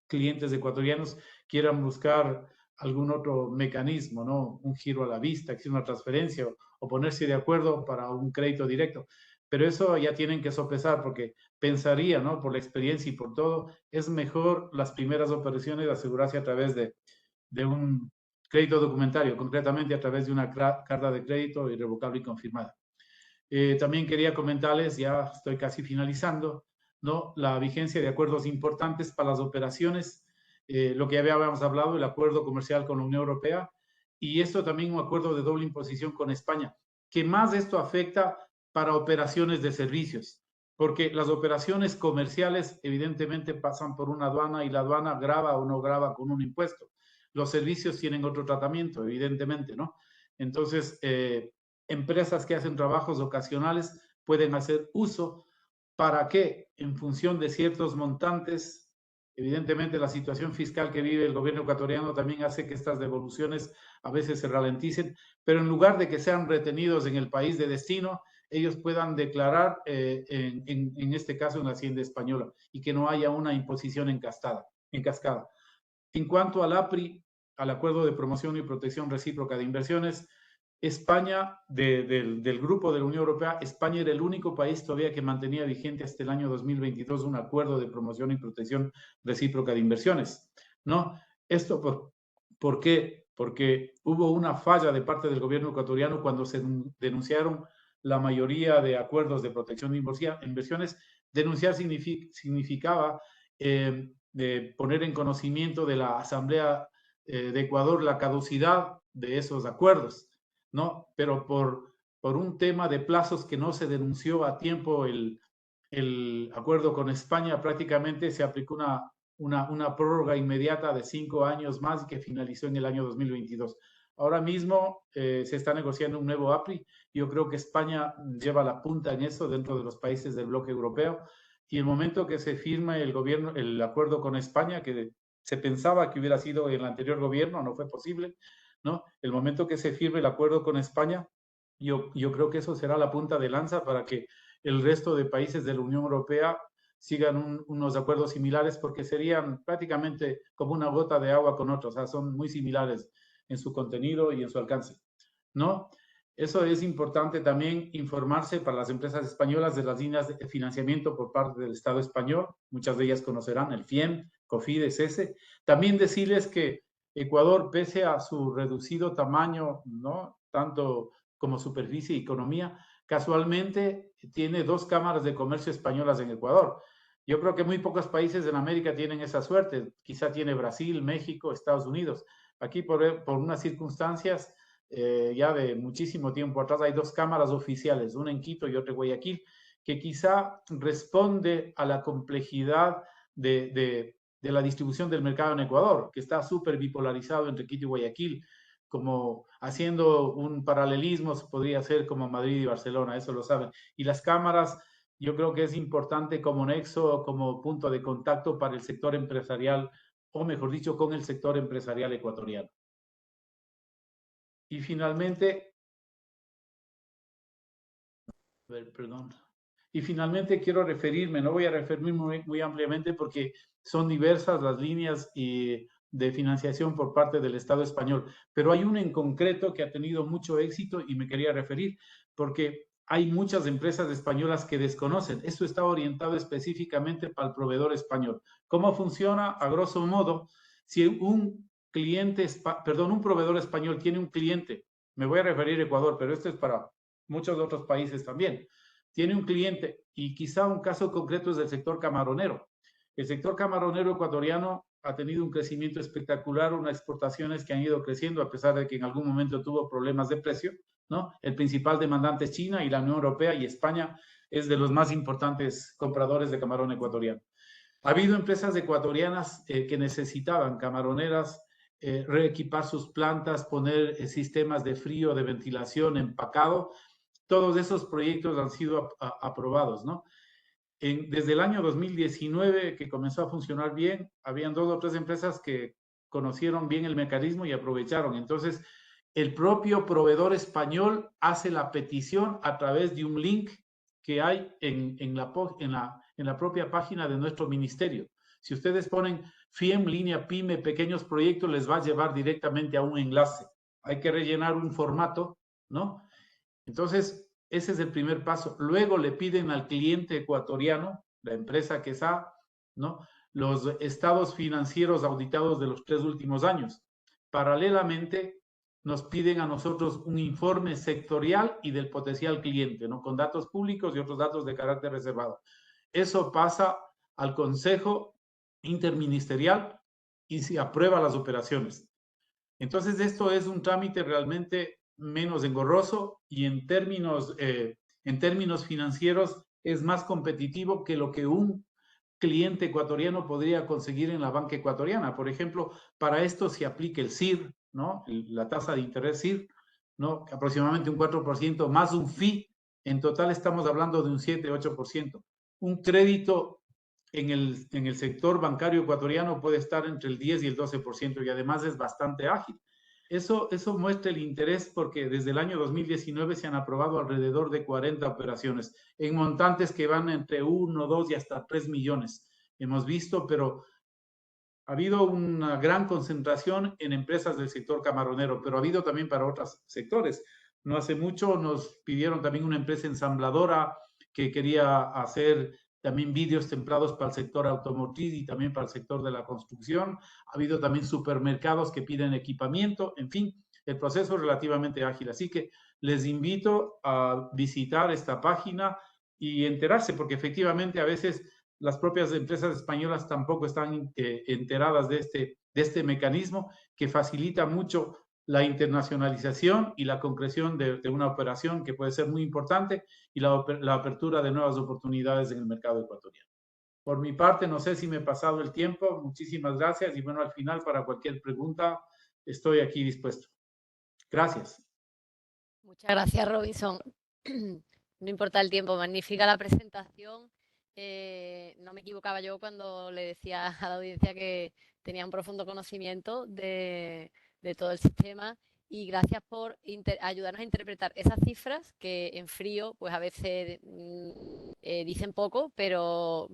clientes ecuatorianos quieran buscar algún otro mecanismo, ¿no? Un giro a la vista, que es una transferencia o ponerse de acuerdo para un crédito directo. Pero eso ya tienen que sopesar porque pensaría, ¿no? Por la experiencia y por todo, es mejor las primeras operaciones asegurarse a través de un crédito documentario, concretamente a través de una carta de crédito irrevocable y confirmada. También quería comentarles, ya estoy casi finalizando, ¿no? La vigencia de acuerdos importantes para las operaciones, lo que ya habíamos hablado, el acuerdo comercial con la Unión Europea, y esto también un acuerdo de doble imposición con España, que más esto afecta para operaciones de servicios, porque las operaciones comerciales evidentemente pasan por una aduana y la aduana grava o no grava con un impuesto. Los servicios tienen otro tratamiento, evidentemente, ¿no? Entonces, empresas que hacen trabajos ocasionales pueden hacer uso para que, en función de ciertos montantes, evidentemente la situación fiscal que vive el gobierno ecuatoriano también hace que estas devoluciones a veces se ralenticen, pero en lugar de que sean retenidos en el país de destino, ellos puedan declarar en este caso en la Hacienda Española y que no haya una imposición en cascada. En cuanto al APRI, al Acuerdo de Promoción y Protección Recíproca de Inversiones, España, del grupo de la Unión Europea, España era el único país todavía que mantenía vigente hasta el año 2022 un acuerdo de promoción y protección recíproca de inversiones, ¿no? Esto, ¿por qué? Porque hubo una falla de parte del gobierno ecuatoriano cuando se denunciaron la mayoría de acuerdos de protección de inversiones. Denunciar significaba de poner en conocimiento de la Asamblea de Ecuador la caducidad de esos acuerdos, ¿no? Pero por un tema de plazos que no se denunció a tiempo el acuerdo con España, prácticamente se aplicó una prórroga inmediata de 5 años más que finalizó en el año 2022. Ahora mismo se está negociando un nuevo APRI. Yo creo que España lleva la punta en eso dentro de los países del bloque europeo. Y el momento que se firma el acuerdo con España, que se pensaba que hubiera sido en el anterior gobierno, no fue posible, ¿no? El momento que se firme el acuerdo con España, yo creo que eso será la punta de lanza para que el resto de países de la Unión Europea sigan unos acuerdos similares, porque serían prácticamente como una gota de agua con otros, o sea, son muy similares en su contenido y en su alcance, ¿no? Eso es importante también informarse para las empresas españolas de las líneas de financiamiento por parte del Estado español. Muchas de ellas conocerán el FIEM, COFIDES, ESE. También decirles que Ecuador, pese a su reducido tamaño, ¿no? Tanto como superficie y economía, casualmente tiene 2 cámaras de comercio españolas en Ecuador. Yo creo que muy pocos países en América tienen esa suerte. Quizá tiene Brasil, México, Estados Unidos. Aquí por unas circunstancias ya de muchísimo tiempo atrás hay 2 cámaras oficiales, una en Quito y otra en Guayaquil, que quizá responde a la complejidad de la distribución del mercado en Ecuador, que está súper bipolarizado entre Quito y Guayaquil, como haciendo un paralelismo, podría ser como Madrid y Barcelona, eso lo saben. Y las cámaras, yo creo que es importante como nexo, como punto de contacto para el sector empresarial, o mejor dicho, con el sector empresarial ecuatoriano. Y finalmente, Y finalmente quiero referirme, no voy a referirme muy ampliamente porque son diversas las líneas de financiación por parte del Estado español, pero hay una en concreto que ha tenido mucho éxito y me quería referir porque hay muchas empresas españolas que desconocen. Esto está orientado específicamente para el proveedor español. ¿Cómo funciona? A grosso modo, si un proveedor español tiene un cliente, me voy a referir a Ecuador, pero esto es para muchos otros países también. Tiene un cliente y quizá un caso concreto es del sector camaronero. El sector camaronero ecuatoriano ha tenido un crecimiento espectacular, unas exportaciones que han ido creciendo a pesar de que en algún momento tuvo problemas de precio, ¿no? El principal demandante es China y la Unión Europea, y España es de los más importantes compradores de camarón ecuatoriano. Ha habido empresas ecuatorianas que necesitaban camaroneras, reequipar sus plantas, poner sistemas de frío, de ventilación, empacado. Todos esos proyectos han sido aprobados, ¿no? Desde el año 2019, que comenzó a funcionar bien, habían 2 o 3 empresas que conocieron bien el mecanismo y aprovecharon. Entonces, el propio proveedor español hace la petición a través de un link que hay en la propia página de nuestro ministerio. Si ustedes ponen FIEM, línea PYME, pequeños proyectos, les va a llevar directamente a un enlace. Hay que rellenar un formato, ¿no? Entonces, ese es el primer paso. Luego le piden al cliente ecuatoriano, la empresa que está, ¿no?, los estados financieros auditados de los 3 últimos años. Paralelamente, nos piden a nosotros un informe sectorial y del potencial cliente, ¿no?, con datos públicos y otros datos de carácter reservado. Eso pasa al Consejo Interministerial y se aprueba las operaciones. Entonces, esto es un trámite realmente menos engorroso y en términos financieros es más competitivo que lo que un cliente ecuatoriano podría conseguir en la banca ecuatoriana. Por ejemplo, para esto se aplica el CIR, ¿no?, la tasa de interés CIR, ¿no?, aproximadamente un 4% más un fee. En total estamos hablando de un 7-8%. Un crédito en el sector bancario ecuatoriano puede estar entre el 10 y el 12% y además es bastante ágil. Eso muestra el interés porque desde el año 2019 se han aprobado alrededor de 40 operaciones en montantes que van entre 1, 2 y hasta 3 millones. Hemos visto, pero ha habido una gran concentración en empresas del sector camaronero, pero ha habido también para otros sectores. No hace mucho nos pidieron también una empresa ensambladora que quería hacer también vídeos templados para el sector automotriz y también para el sector de la construcción. Ha habido también supermercados que piden equipamiento. En fin, el proceso es relativamente ágil. Así que les invito a visitar esta página y enterarse, porque efectivamente a veces las propias empresas españolas tampoco están enteradas de este mecanismo que facilita mucho la internacionalización y la concreción de una operación que puede ser muy importante y la apertura de nuevas oportunidades en el mercado ecuatoriano. Por mi parte, no sé si me he pasado el tiempo. Muchísimas gracias y bueno, al final para cualquier pregunta estoy aquí dispuesto. Gracias. Muchas gracias, Robinson. No importa el tiempo, magnífica la presentación. No me equivocaba yo cuando le decía a la audiencia que tenía un profundo conocimiento de todo el sistema y gracias por ayudarnos a interpretar esas cifras que en frío pues a veces dicen poco, pero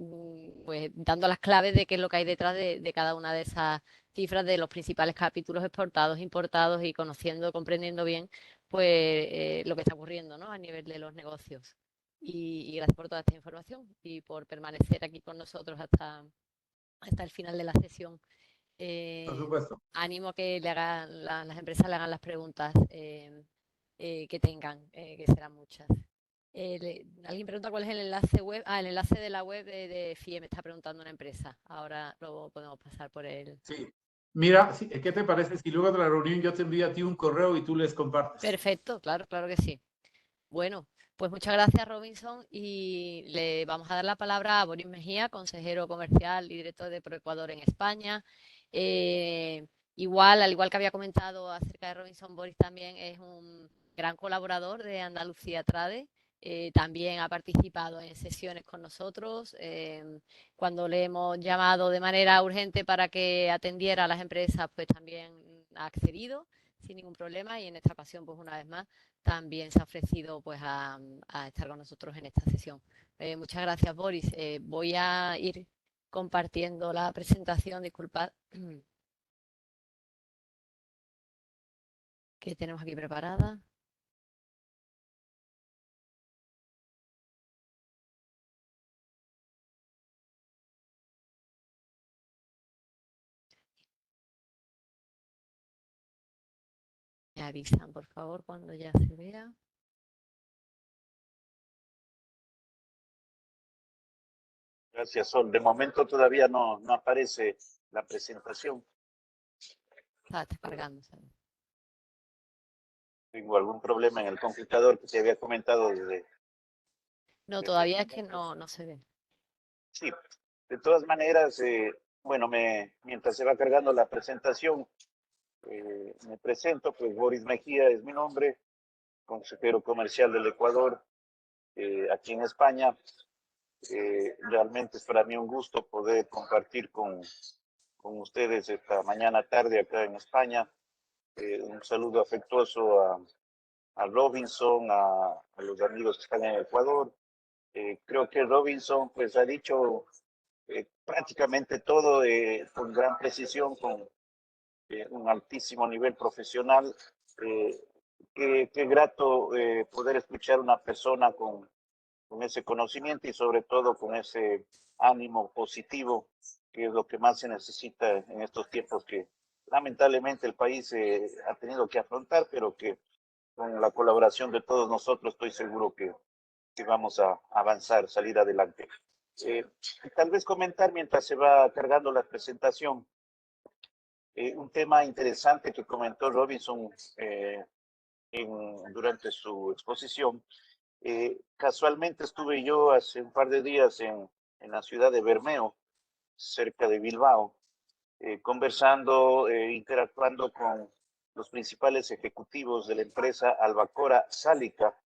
pues dando las claves de qué es lo que hay detrás de cada una de esas cifras de los principales capítulos exportados, importados y conociendo, comprendiendo bien pues lo que está ocurriendo, ¿no?, a nivel de los negocios. Y gracias por toda esta información y por permanecer aquí con nosotros hasta el final de la sesión. Por supuesto. Animo a que las empresas le hagan las preguntas que tengan, que serán muchas. Alguien pregunta cuál es el enlace web. El enlace de la web de FIE me está preguntando una empresa. Ahora lo podemos pasar por él. Sí. Mira, ¿qué te parece si luego de la reunión yo te envío a ti un correo y tú les compartes? Perfecto, claro que sí. Bueno, pues muchas gracias, Robinson, y le vamos a dar la palabra a Boris Mejía, consejero comercial y director de ProEcuador en España. Al igual que había comentado acerca de Robinson, Boris también es un gran colaborador de Andalucía Trade. También ha participado en sesiones con nosotros. Cuando le hemos llamado de manera urgente para que atendiera a las empresas, pues también ha accedido sin ningún problema y en esta ocasión, pues una vez más, también se ha ofrecido pues a estar con nosotros en esta sesión. Muchas gracias, Boris. Voy a ir compartiendo la presentación, disculpad, que tenemos aquí preparada. Me avisan, por favor, cuando ya se vea. Gracias, Sol. De momento todavía no aparece la presentación. Está cargando. Tengo algún problema en el computador que te había comentado desde... No, todavía es que no se ve. Sí, de todas maneras, bueno, mientras se va cargando la presentación, me presento, pues Boris Mejía es mi nombre, consejero comercial del Ecuador, aquí en España. Realmente es para mí un gusto poder compartir con con ustedes esta mañana tarde acá en España. Un saludo afectuoso a Robinson, a los amigos que están en Ecuador. Creo que Robinson pues ha dicho prácticamente todo con gran precisión, con un altísimo nivel profesional. Qué grato poder escuchar a una persona con ese conocimiento y sobre todo con ese ánimo positivo, que es lo que más se necesita en estos tiempos que lamentablemente el país ha tenido que afrontar, pero que con la colaboración de todos nosotros estoy seguro que vamos a avanzar, salir adelante. Tal vez comentar mientras se va cargando la presentación, un tema interesante que comentó Robinson durante su exposición. Casualmente estuve yo hace un par de días en la ciudad de Bermeo, cerca de Bilbao, conversando, interactuando con los principales ejecutivos de la empresa Albacora Sálica,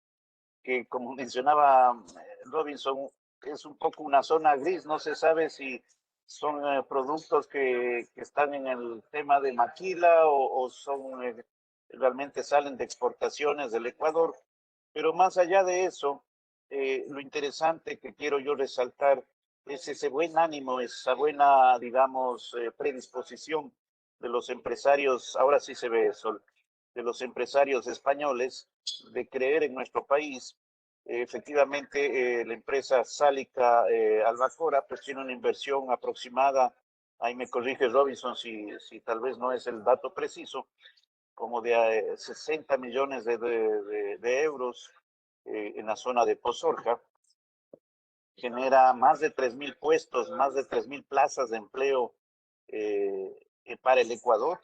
que como mencionaba Robinson, es un poco una zona gris, no se sabe si son productos que están en el tema de maquila o son realmente salen de exportaciones del Ecuador, pero más allá de eso, lo interesante que quiero yo resaltar es ese buen ánimo, esa buena, digamos, predisposición de los empresarios, ahora sí se ve Sol, de los empresarios españoles de creer en nuestro país. Efectivamente, la empresa Sálica Albacora pues tiene una inversión aproximada, ahí me corrige Robinson si tal vez no es el dato preciso, como de 60 millones de euros en la zona de Pozorja. Genera más de 3.000 puestos, más de 3.000 plazas de empleo para el Ecuador,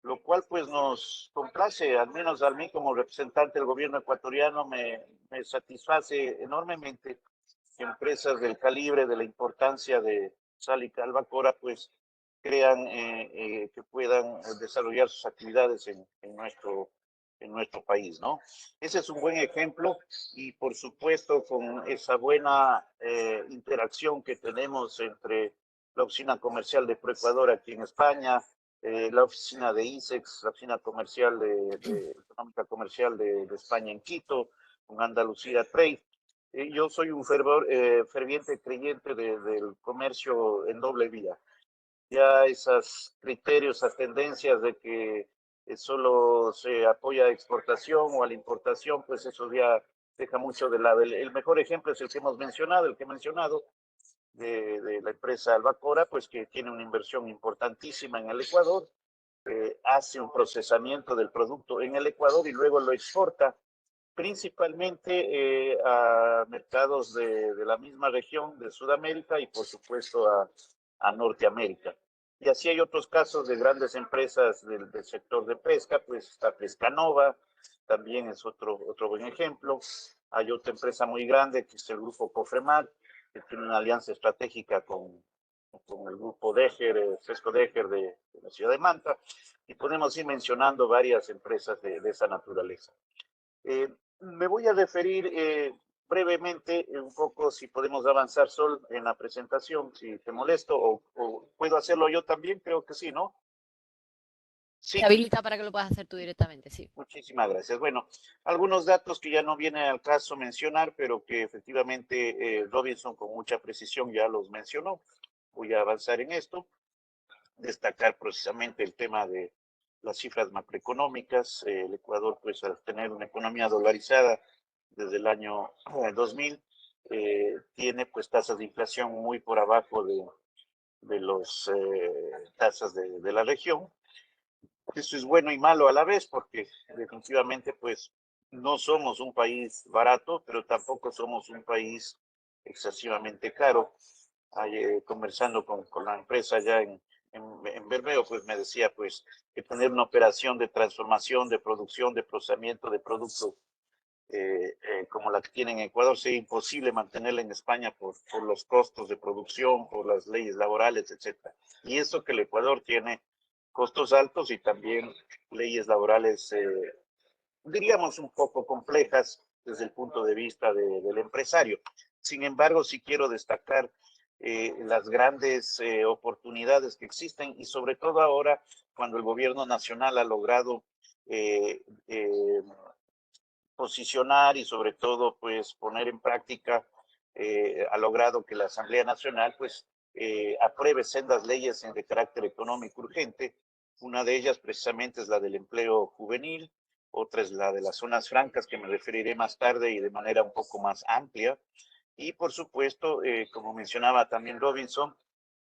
lo cual pues nos complace, al menos a mí como representante del gobierno ecuatoriano me satisface enormemente que empresas del calibre, de la importancia de Sálica Albacora, pues crean que puedan desarrollar sus actividades en nuestro país, ¿no? Ese es un buen ejemplo y por supuesto con esa buena interacción que tenemos entre la oficina comercial de Proecuador aquí en España, la oficina de ISEX, la oficina comercial económica comercial de España en Quito, con Andalucía Trade. Yo soy un ferviente creyente del comercio en doble vía. Ya esos criterios, esas tendencias de que solo se apoya a exportación o a la importación, pues eso ya deja mucho de lado. El mejor ejemplo es el que hemos mencionado, el que he mencionado, de la empresa Albacora, pues que tiene una inversión importantísima en el Ecuador, hace un procesamiento del producto en el Ecuador y luego lo exporta principalmente a mercados de la misma región de Sudamérica y por supuesto a Norteamérica. Y así hay otros casos de grandes empresas del sector de pesca, pues está Pescanova, también es otro buen ejemplo. Hay otra empresa muy grande que es el grupo Cofremar, que tiene una alianza estratégica con el grupo Deger, Fresco Deger de la ciudad de Manta, y podemos ir mencionando varias empresas de esa naturaleza. Me voy a referir brevemente un poco, si podemos avanzar, Sol, en la presentación, si te molesto, o puedo hacerlo yo también, creo que sí, ¿no? Sí. Se habilita para que lo puedas hacer tú directamente, sí. Muchísimas gracias. Bueno, algunos datos que ya no viene al caso mencionar, pero que efectivamente Robinson con mucha precisión ya los mencionó. Voy a avanzar en esto, destacar precisamente el tema de las cifras macroeconómicas. El Ecuador, pues al tener una economía dolarizada desde el año 2000, tiene pues tasas de inflación muy por abajo de las tasas de la región. Eso es bueno y malo a la vez porque definitivamente pues no somos un país barato, pero tampoco somos un país excesivamente caro. Conversando con la empresa ya en Bermeo, pues me decía pues que tener una operación de transformación, de producción, de procesamiento de productos como la que tienen en Ecuador sería imposible mantenerla en España por los costos de producción, por las leyes laborales, etcétera. Y eso que el Ecuador tiene costos altos y también leyes laborales, diríamos, un poco complejas desde el punto de vista del empresario. Sin embargo, sí quiero destacar las grandes oportunidades que existen y sobre todo ahora cuando el gobierno nacional ha logrado posicionar y sobre todo pues poner en práctica, ha logrado que la Asamblea Nacional pues apruebe sendas leyes de carácter económico urgente. Una de ellas precisamente es la del empleo juvenil, otra es la de las zonas francas, que me referiré más tarde y de manera un poco más amplia. Y por supuesto, como mencionaba también Robinson,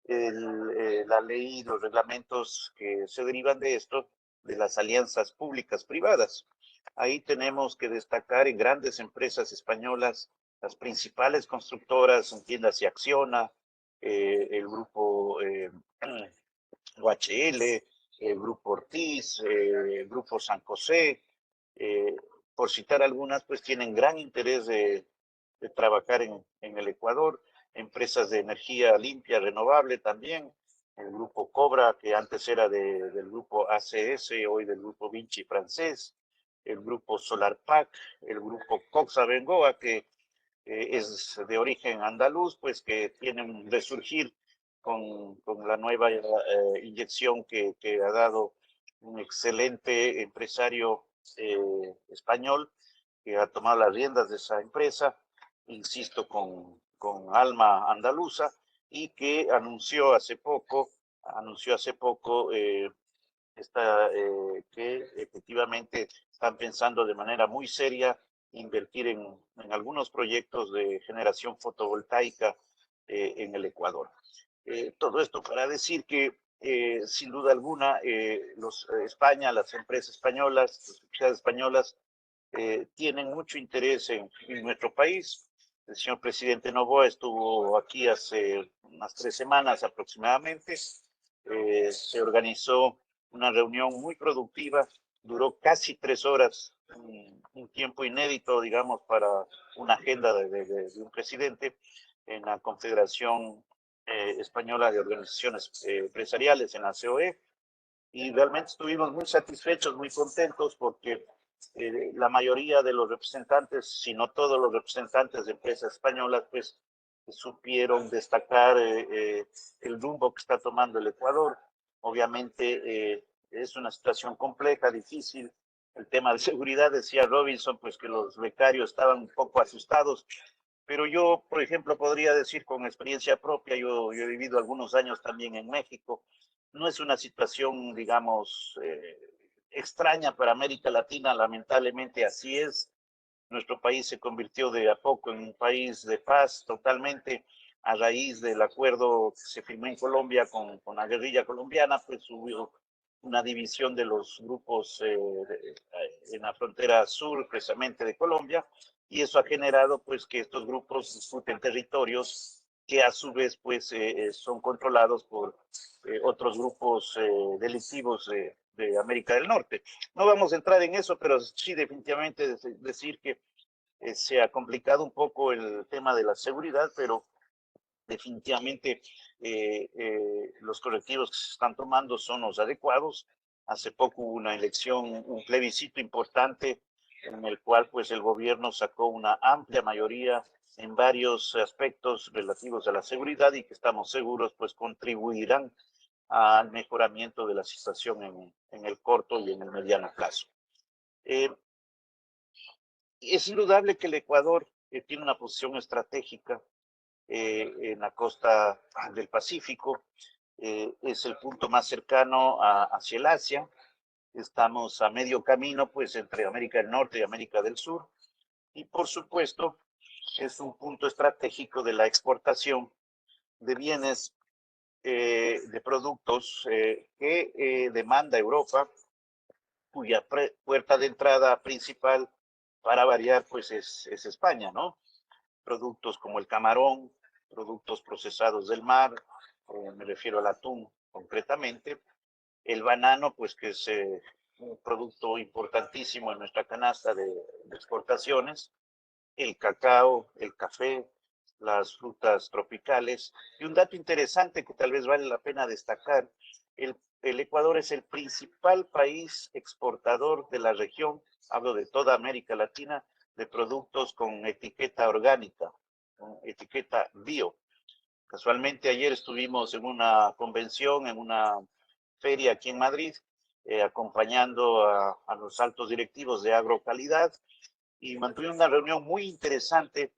la ley y los reglamentos que se derivan de esto, de las alianzas públicas privadas. Ahí tenemos que destacar en grandes empresas españolas, las principales constructoras, entiéndase Acciona, el grupo OHL, el grupo Ortiz, el grupo San José, por citar algunas, pues tienen gran interés de trabajar en el Ecuador, empresas de energía limpia, renovable también, el grupo Cobra, que antes era del grupo ACS, hoy del grupo Vinci francés, el grupo SolarPac, el grupo Coxa Bengoa, que es de origen andaluz, pues que tiene un resurgir con la nueva inyección que ha dado un excelente empresario español que ha tomado las riendas de esa empresa, insisto, con alma andaluza, y que anunció hace poco que efectivamente están pensando de manera muy seria invertir en algunos proyectos de generación fotovoltaica en el Ecuador. Todo esto para decir que sin duda alguna España, las empresas españolas, las sociedades españolas tienen mucho interés en nuestro país. El señor presidente Noboa estuvo aquí hace unas 3 semanas aproximadamente. Se organizó una reunión muy productiva, duró casi 3 horas, un tiempo inédito, digamos, para una agenda de un presidente en la Confederación Española de Organizaciones Empresariales, en la COE, y realmente estuvimos muy satisfechos, muy contentos, porque la mayoría de los representantes, si no todos los representantes de empresas españolas, pues supieron destacar el rumbo que está tomando el Ecuador. Obviamente es una situación compleja, difícil. El tema de seguridad, decía Robinson, pues que los becarios estaban un poco asustados, pero yo, por ejemplo, podría decir con experiencia propia, yo he vivido algunos años también en México, no es una situación, digamos, extraña para América Latina, lamentablemente así es. Nuestro país se convirtió de a poco en un país de paz totalmente a raíz del acuerdo que se firmó en Colombia con la guerrilla colombiana, pues hubo una división de los grupos en la frontera sur, precisamente de Colombia, y eso ha generado pues que estos grupos disputen territorios que a su vez pues son controlados por otros grupos delictivos de América del Norte. No vamos a entrar en eso, pero sí definitivamente decir que se ha complicado un poco el tema de la seguridad, pero definitivamente los correctivos que se están tomando son los adecuados. Hace poco hubo una elección, un plebiscito importante en el cual pues el gobierno sacó una amplia mayoría en varios aspectos relativos a la seguridad y que estamos seguros pues contribuirán al mejoramiento de la situación en el corto y en el mediano plazo. Es indudable que el Ecuador tiene una posición estratégica en la costa del Pacífico, es el punto más cercano hacia el Asia. Estamos a medio camino pues entre América del Norte y América del Sur, y por supuesto es un punto estratégico de la exportación de bienes, de productos que demanda Europa, cuya puerta de entrada principal, para variar, pues es España, ¿no? Productos como el camarón, productos procesados del mar, me refiero al atún concretamente, el banano, pues que es un producto importantísimo en nuestra canasta de exportaciones, el cacao, el café, las frutas tropicales. Y un dato interesante que tal vez vale la pena destacar, el Ecuador es el principal país exportador de la región, hablo de toda América Latina, de productos con etiqueta orgánica, con etiqueta bio. Casualmente ayer estuvimos en una convención, en una feria aquí en Madrid, acompañando a los altos directivos de Agrocalidad, y mantuvimos una reunión muy interesante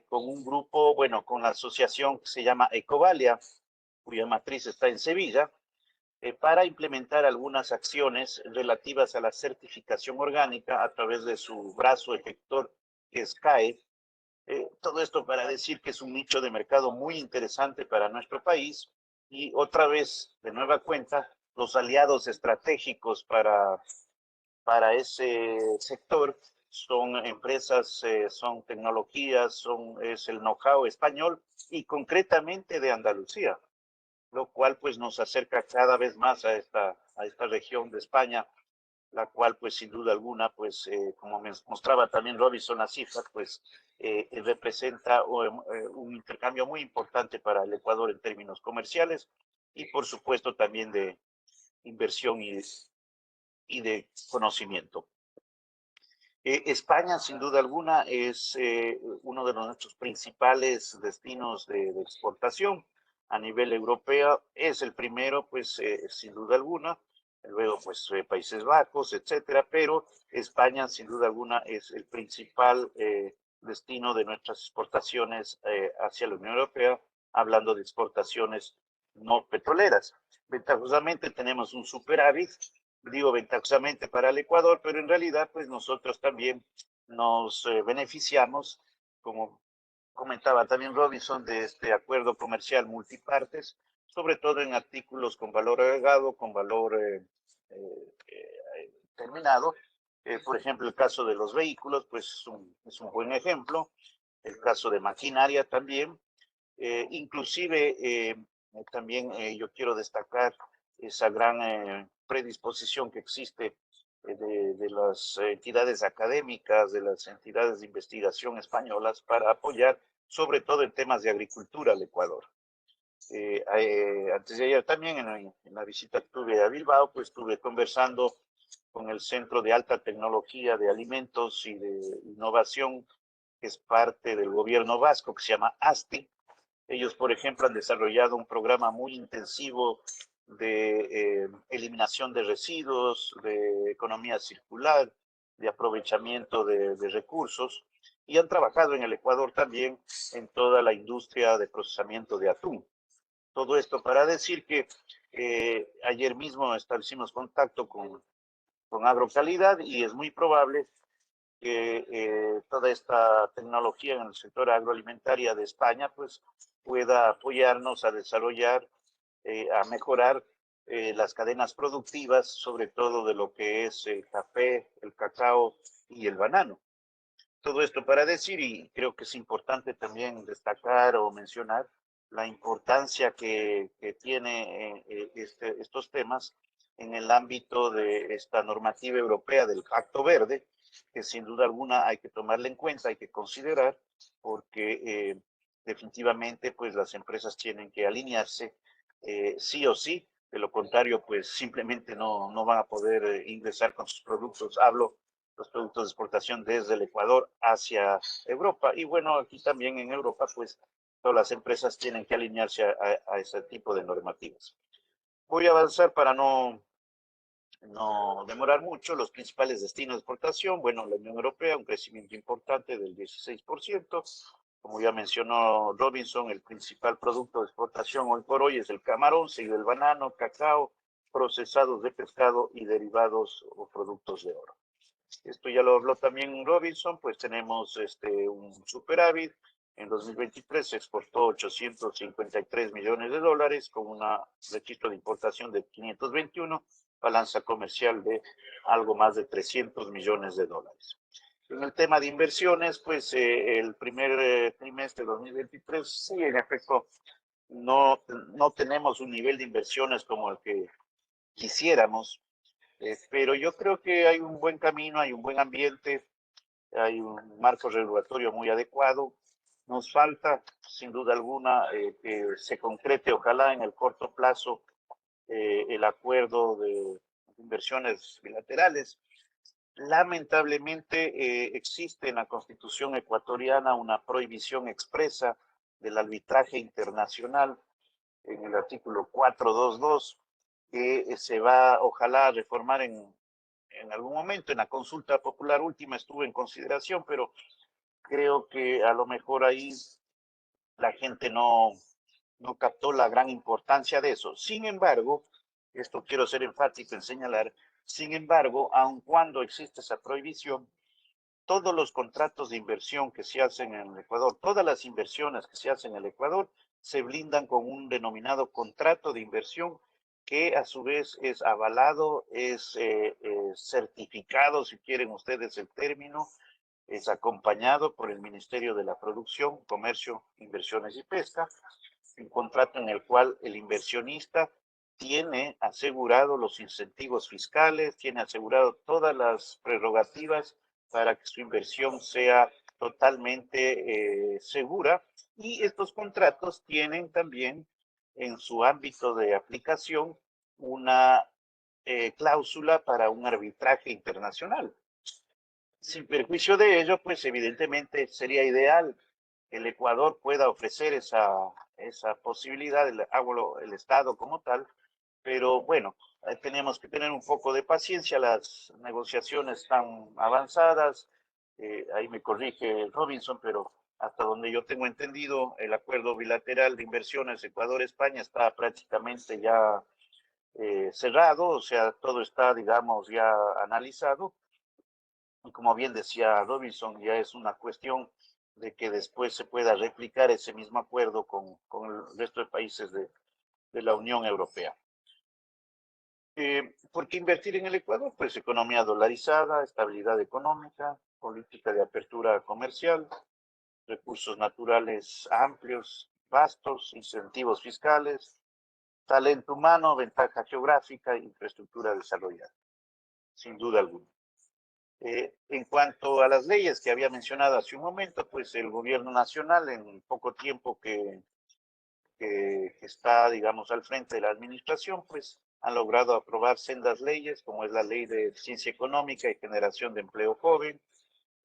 con un grupo, bueno, con la asociación que se llama Ecovalia, cuya matriz está en Sevilla, para implementar algunas acciones relativas a la certificación orgánica a través de su brazo efector, que es CAE. Todo esto para decir que es un nicho de mercado muy interesante para nuestro país, y otra vez, de nueva cuenta, los aliados estratégicos para ese sector son empresas, son tecnologías, es el know-how español y concretamente de Andalucía, lo cual pues nos acerca cada vez más a esta región de España, la cual pues sin duda alguna, pues como me mostraba también Robinson las cifras, pues representa un intercambio muy importante para el Ecuador en términos comerciales y por supuesto también de inversión y de conocimiento. España, sin duda alguna, es uno de nuestros principales destinos de exportación a nivel europeo. Es el primero, pues, sin duda alguna. Luego, pues, Países Bajos, etcétera. Pero España, sin duda alguna, es el principal destino de nuestras exportaciones hacia la Unión Europea, hablando de exportaciones no petroleras. Ventajosamente tenemos un superávit, digo ventajosamente para el Ecuador, pero en realidad pues nosotros también nos beneficiamos, como comentaba también Robinson, de este acuerdo comercial multipartes, sobre todo en artículos con valor agregado, con valor terminado. Por ejemplo, el caso de los vehículos, pues es un buen ejemplo. El caso de maquinaria también. Inclusive también yo quiero destacar esa gran predisposición que existe de las entidades académicas, de las entidades de investigación españolas para apoyar sobre todo en temas de agricultura al Ecuador. Antes de ayer también en la visita que tuve a Bilbao, pues estuve conversando con el Centro de Alta Tecnología de Alimentos y de Innovación, que es parte del gobierno vasco, que se llama ASTI. Ellos, por ejemplo, han desarrollado un programa muy intensivo de eliminación de residuos, de economía circular, de aprovechamiento de recursos, y han trabajado en el Ecuador también en toda la industria de procesamiento de atún. Todo esto para decir que ayer mismo establecimos contacto con Agrocalidad y es muy probable que toda esta tecnología en el sector agroalimentario de España pues pueda apoyarnos a desarrollar, a mejorar las cadenas productivas, sobre todo de lo que es el café, el cacao y el banano. Todo esto para decir, y creo que es importante también destacar o mencionar la importancia que tiene estos temas en el ámbito de esta normativa europea del Pacto Verde, que sin duda alguna hay que tomarla en cuenta, hay que considerar, porque definitivamente pues las empresas tienen que alinearse sí o sí, de lo contrario pues simplemente no van a poder ingresar con sus productos. Hablo los productos de exportación desde el Ecuador hacia Europa. Y bueno, aquí también en Europa, pues todas las empresas tienen que alinearse a ese tipo de normativas. Voy a avanzar para no demorar mucho. Los principales destinos de exportación, bueno, la Unión Europea, un crecimiento importante del 16%. Como ya mencionó Robinson, el principal producto de exportación hoy por hoy es el camarón, seguido el banano, cacao, procesados de pescado y derivados o productos de oro. Esto ya lo habló también Robinson, pues tenemos un superávit. En 2023 se exportó 853 millones de dólares con un registro de importación de 521, balanza comercial de algo más de 300 millones de dólares. En el tema de inversiones, pues el primer trimestre de 2023, sí, en efecto, no tenemos un nivel de inversiones como el que quisiéramos. Pero yo creo que hay un buen camino, hay un buen ambiente, hay un marco regulatorio muy adecuado. Nos falta, sin duda alguna, que se concrete, ojalá en el corto plazo, el acuerdo de inversiones bilaterales. Lamentablemente existe en la Constitución ecuatoriana una prohibición expresa del arbitraje internacional en el artículo 422, que se va, ojalá, a reformar en algún momento. En la consulta popular última estuvo en consideración, pero creo que a lo mejor ahí la gente no captó la gran importancia de eso. Sin embargo, esto quiero ser enfático en señalar, sin embargo, aun cuando existe esa prohibición, todos los contratos de inversión que se hacen en el Ecuador, todas las inversiones que se hacen en el Ecuador, se blindan con un denominado contrato de inversión que a su vez es avalado, es certificado, si quieren ustedes el término, es acompañado por el Ministerio de la Producción, Comercio, Inversiones y Pesca, un contrato en el cual el inversionista tiene asegurado los incentivos fiscales, tiene asegurado todas las prerrogativas para que su inversión sea totalmente segura, y estos contratos tienen también en su ámbito de aplicación una cláusula para un arbitraje internacional. Sin perjuicio de ello, pues evidentemente sería ideal que el Ecuador pueda ofrecer esa posibilidad, el Estado como tal, pero bueno, tenemos que tener un poco de paciencia, las negociaciones están avanzadas, ahí me corrige Robinson, pero hasta donde yo tengo entendido, el acuerdo bilateral de inversiones Ecuador-España está prácticamente ya cerrado, o sea, todo está, digamos, ya analizado. Y como bien decía Robinson, ya es una cuestión de que después se pueda replicar ese mismo acuerdo con el resto de países de la Unión Europea. ¿Por qué invertir en el Ecuador? Pues economía dolarizada, estabilidad económica, política de apertura comercial, recursos naturales amplios, vastos, incentivos fiscales, talento humano, ventaja geográfica, infraestructura desarrollada, sin duda alguna. En cuanto a las leyes que había mencionado hace un momento, pues el gobierno nacional, en poco tiempo que está, digamos, al frente de la administración, pues ha logrado aprobar sendas leyes, como es la ley de eficiencia económica y generación de empleo joven,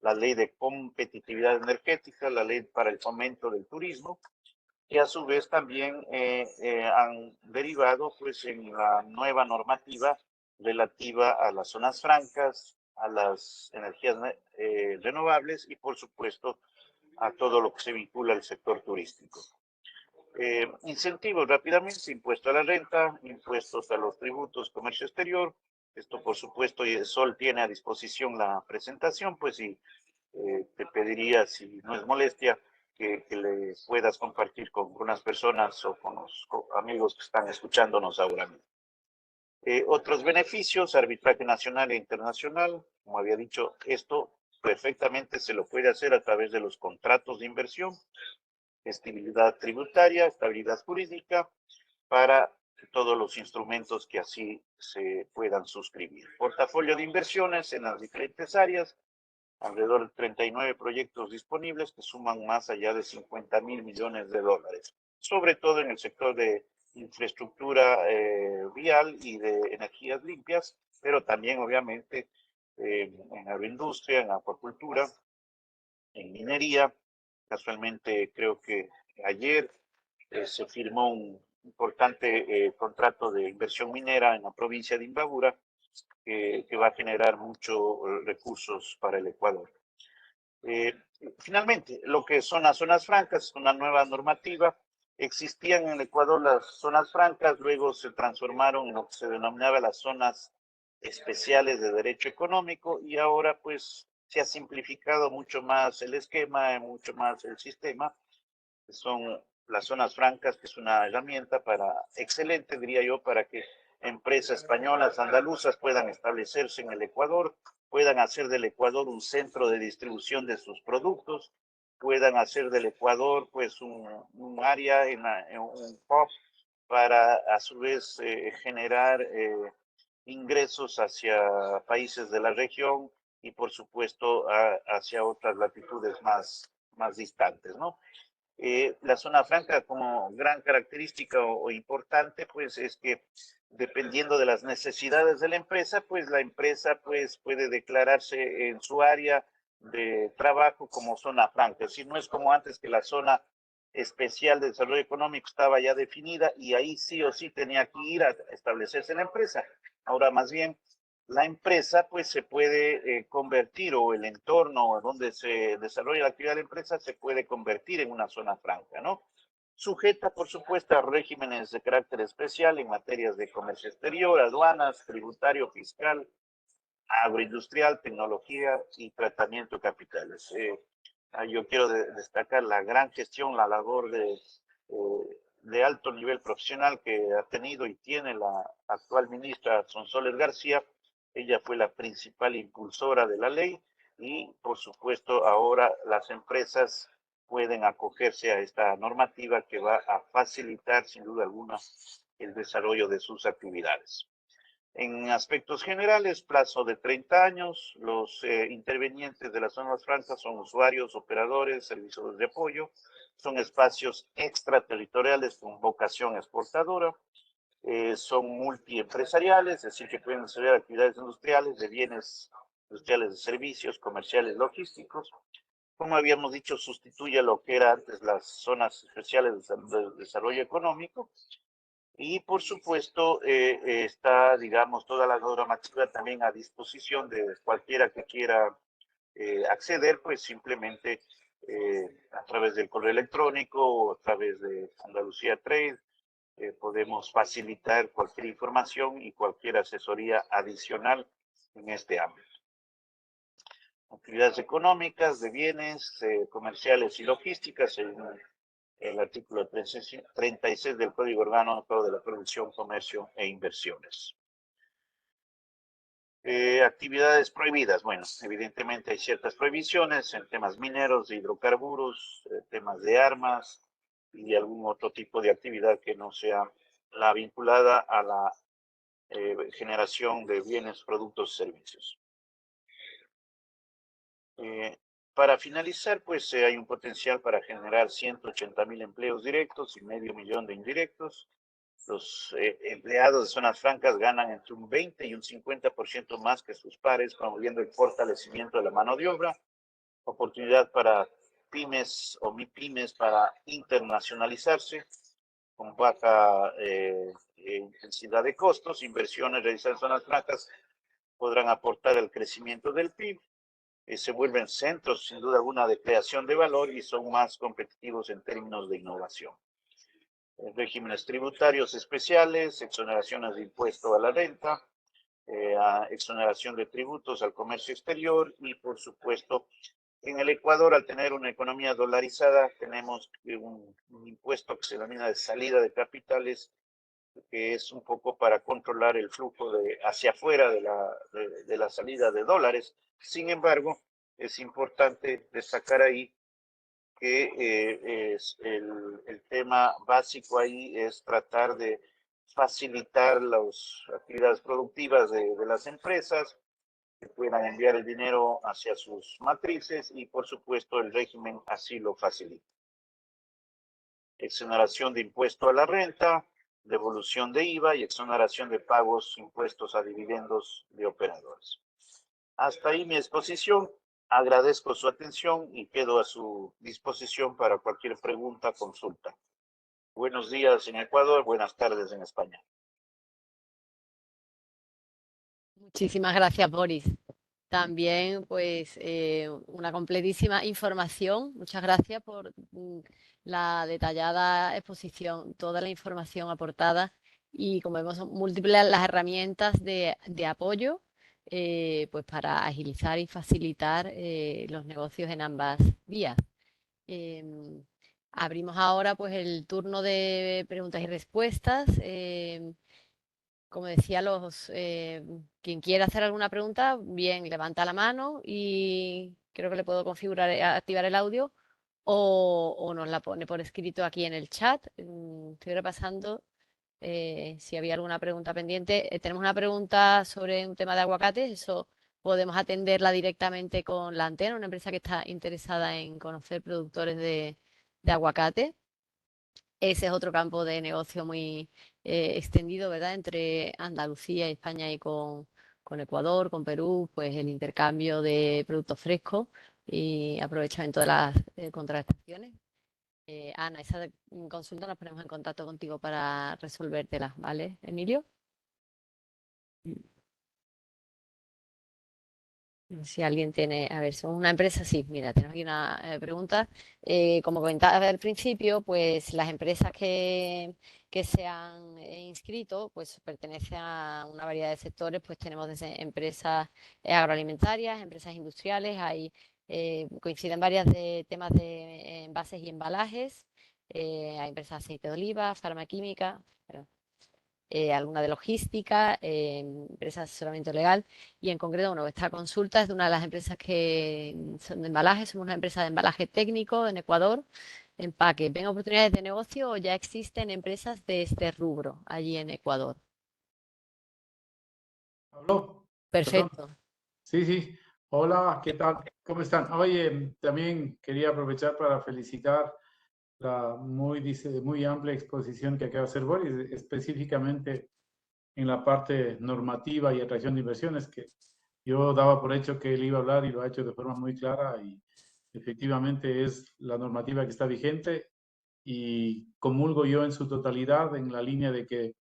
la ley de competitividad energética, la ley para el fomento del turismo, que a su vez también han derivado pues en la nueva normativa relativa a las zonas francas, a las energías renovables y por supuesto a todo lo que se vincula al sector turístico. Incentivos rápidamente, impuesto a la renta, impuestos a los tributos, comercio exterior. Esto por supuesto, y Sol tiene a disposición la presentación, pues sí, te pediría, si no es molestia, que le puedas compartir con unas personas o con los amigos que están escuchándonos ahora mismo. Otros beneficios, arbitraje nacional e internacional. Como había dicho, esto perfectamente se lo puede hacer a través de los contratos de inversión, estabilidad tributaria, estabilidad jurídica, para todos los instrumentos que así se puedan suscribir. Portafolio de inversiones en las diferentes áreas, alrededor de 39 proyectos disponibles que suman más allá de 50.000 millones de dólares, sobre todo en el sector de infraestructura vial y de energías limpias, pero también obviamente en agroindustria, en acuacultura, en minería. Casualmente creo que ayer se firmó un importante contrato de inversión minera en la provincia de Imbabura, que va a generar muchos recursos para el Ecuador. Finalmente, lo que son las zonas francas, una nueva normativa. Existían en el Ecuador las zonas francas, luego se transformaron en lo que se denominaba las zonas especiales de derecho económico, y ahora pues se ha simplificado mucho más el esquema, mucho más el sistema. Son las zonas francas, que es una herramienta excelente, diría yo, para que empresas españolas, andaluzas puedan establecerse en el Ecuador, puedan hacer del Ecuador un centro de distribución de sus productos, puedan hacer del Ecuador pues un área, un hub para a su vez generar ingresos hacia países de la región y por supuesto hacia otras latitudes más distantes, ¿no? La zona franca, como gran característica o importante, pues es que dependiendo de las necesidades de la empresa, pues la empresa pues puede declararse en su área de trabajo como zona franca. Si no es como antes, que la zona especial de desarrollo económico estaba ya definida y ahí sí o sí tenía que ir a establecerse la empresa. Ahora más bien la empresa pues se puede convertir, o el entorno donde se desarrolla la actividad de la empresa se puede convertir en una zona franca, ¿no? Sujeta, por supuesto, a regímenes de carácter especial en materias de comercio exterior, aduanas, tributario, fiscal, agroindustrial, tecnología y tratamiento de capitales. Yo quiero destacar la gran gestión, la labor de alto nivel profesional que ha tenido y tiene la actual ministra Sonsoles García. Ella fue la principal impulsora de la ley y, por supuesto, ahora las empresas pueden acogerse a esta normativa que va a facilitar, sin duda alguna, el desarrollo de sus actividades. En aspectos generales, plazo de 30 años, los intervenientes de las zonas francas son usuarios, operadores, servicios de apoyo, son espacios extraterritoriales con vocación exportadora, son multiempresariales, es decir, que pueden desarrollar actividades industriales, de bienes industriales, de servicios, comerciales, logísticos. Como habíamos dicho, sustituye lo que era antes las zonas especiales de desarrollo económico. Y por supuesto está, digamos, toda la normativa también a disposición de cualquiera que quiera acceder, pues simplemente a través del correo electrónico o a través de Andalucía Trade podemos facilitar cualquier información y cualquier asesoría adicional en este ámbito. Actividades económicas, de bienes comerciales y logísticas, el artículo 36 del Código Orgánico de la Producción, Comercio e Inversiones. Actividades prohibidas. Bueno, evidentemente hay ciertas prohibiciones en temas mineros, de hidrocarburos, temas de armas y algún otro tipo de actividad que no sea la vinculada a la generación de bienes, productos y servicios. Para finalizar, pues hay un potencial para generar 180,000 empleos directos y 500,000 de indirectos. Los empleados de zonas francas ganan entre un 20 y un 50% más que sus pares, promoviendo el fortalecimiento de la mano de obra, oportunidad para pymes o MIPYMES para internacionalizarse con baja intensidad de costos, inversiones realizadas en zonas francas podrán aportar al crecimiento del PIB. Se vuelven centros, sin duda alguna, de creación de valor y son más competitivos en términos de innovación. Regímenes tributarios especiales, exoneraciones de impuesto a la renta, exoneración de tributos al comercio exterior y, por supuesto, en el Ecuador, al tener una economía dolarizada, tenemos un impuesto que se denomina de salida de capitales, que es un poco para controlar el flujo hacia afuera de la salida de dólares. Sin embargo, es importante destacar ahí que el tema básico ahí es tratar de facilitar las actividades productivas de las empresas, que puedan enviar el dinero hacia sus matrices y, por supuesto, el régimen así lo facilita. Exoneración de impuesto a la renta, devolución de IVA y exoneración de pagos, impuestos a dividendos de operadores. Hasta ahí mi exposición. Agradezco su atención y quedo a su disposición para cualquier pregunta, consulta. Buenos días en Ecuador, buenas tardes en España. Muchísimas gracias, Boris. También, pues, una completísima información. Muchas gracias por la detallada exposición, toda la información aportada y, como vemos, son múltiples las herramientas de apoyo pues para agilizar y facilitar los negocios en ambas vías. Abrimos ahora pues el turno de preguntas y respuestas. Como decía, quien quiera hacer alguna pregunta, bien, levanta la mano y creo que le puedo configurar, activar el audio o nos la pone por escrito aquí en el chat. Estoy repasando si había alguna pregunta pendiente. Tenemos una pregunta sobre un tema de aguacates, eso podemos atenderla directamente con La Antena, una empresa que está interesada en conocer productores de aguacate. Ese es otro campo de negocio muy extendido, ¿verdad? Entre Andalucía, España y con Ecuador, con Perú, pues el intercambio de productos frescos y aprovechamiento de las contrataciones. Ana, esa consulta nos ponemos en contacto contigo para resolvértela, ¿vale, Emilio? Si alguien tiene, a ver, somos una empresa, sí, mira, tenemos aquí una pregunta. Como comentaba al principio, pues las empresas que se han inscrito, pues pertenecen a una variedad de sectores, pues tenemos desde empresas agroalimentarias, empresas industriales, hay, coinciden varias de temas de envases y embalajes, hay empresas de aceite de oliva, farmaquímica, alguna de logística, empresas de asesoramiento legal y en concreto, bueno, esta consulta es de una de las empresas que son de embalaje, somos una empresa de embalaje técnico en Ecuador, empaque. ¿Ven oportunidades de negocio o ya existen empresas de este rubro allí en Ecuador? ¿Habló? Perdón. Perfecto. Sí, sí. Hola, ¿qué tal? ¿Cómo están? Oye, también quería aprovechar para felicitar la muy amplia exposición que acaba de hacer Boris, específicamente en la parte normativa y atracción de inversiones, que yo daba por hecho que él iba a hablar y lo ha hecho de forma muy clara y efectivamente es la normativa que está vigente y comulgo yo en su totalidad en la línea de que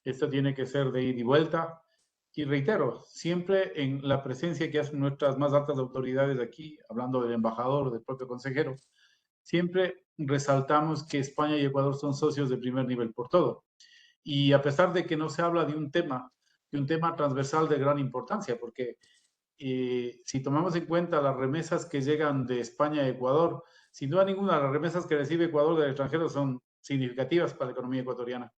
esto tiene que ser de ida y vuelta. Y reitero, siempre en la presencia que hacen nuestras más altas autoridades aquí, hablando del embajador o del propio consejero, siempre resaltamos que España y Ecuador son socios de primer nivel por todo. Y a pesar de que no se habla de un tema transversal de gran importancia, porque si tomamos en cuenta las remesas que llegan de España a Ecuador, sin duda ninguna, las remesas que recibe Ecuador del extranjero son significativas para la economía ecuatoriana.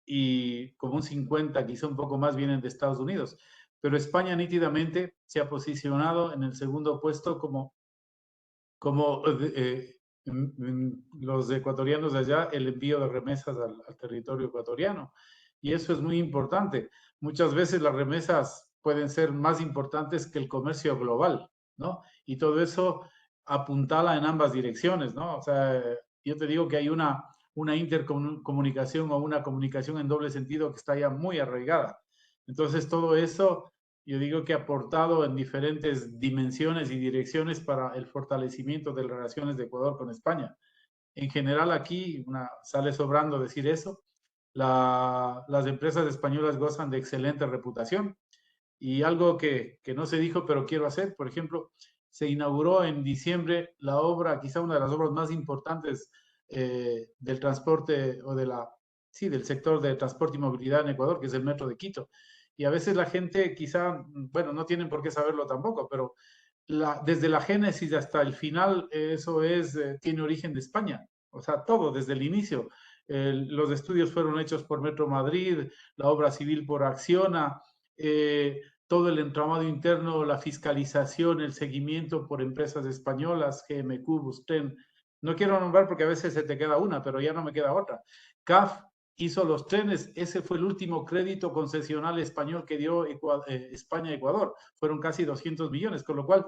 Y como un 50, quizá un poco más, vienen de Estados Unidos. Pero España nítidamente se ha posicionado en el segundo puesto como los ecuatorianos de allá, el envío de remesas al territorio ecuatoriano. Y eso es muy importante. Muchas veces las remesas pueden ser más importantes que el comercio global, ¿no? Y todo eso apuntala en ambas direcciones, ¿no? O sea, yo te digo que hay una intercomunicación o una comunicación en doble sentido que está ya muy arraigada. Entonces, todo eso yo digo que ha aportado en diferentes dimensiones y direcciones para el fortalecimiento de las relaciones de Ecuador con España. En general aquí sale sobrando decir eso. Las empresas españolas gozan de excelente reputación y algo que no se dijo pero quiero hacer, por ejemplo, se inauguró en diciembre la obra, quizá una de las obras más importantes del transporte o del sector de transporte y movilidad en Ecuador, que es el Metro de Quito. Y a veces la gente quizá, bueno, no tienen por qué saberlo tampoco, pero desde la génesis hasta el final, eso tiene origen de España. O sea, todo, desde el inicio. Los estudios fueron hechos por Metro Madrid, la obra civil por Acciona, todo el entramado interno, la fiscalización, el seguimiento por empresas españolas, GMQ, Busten. No quiero nombrar porque a veces se te queda una, pero ya no me queda otra. CAF hizo los trenes, ese fue el último crédito concesional español que dio España a Ecuador, fueron casi 200 millones, con lo cual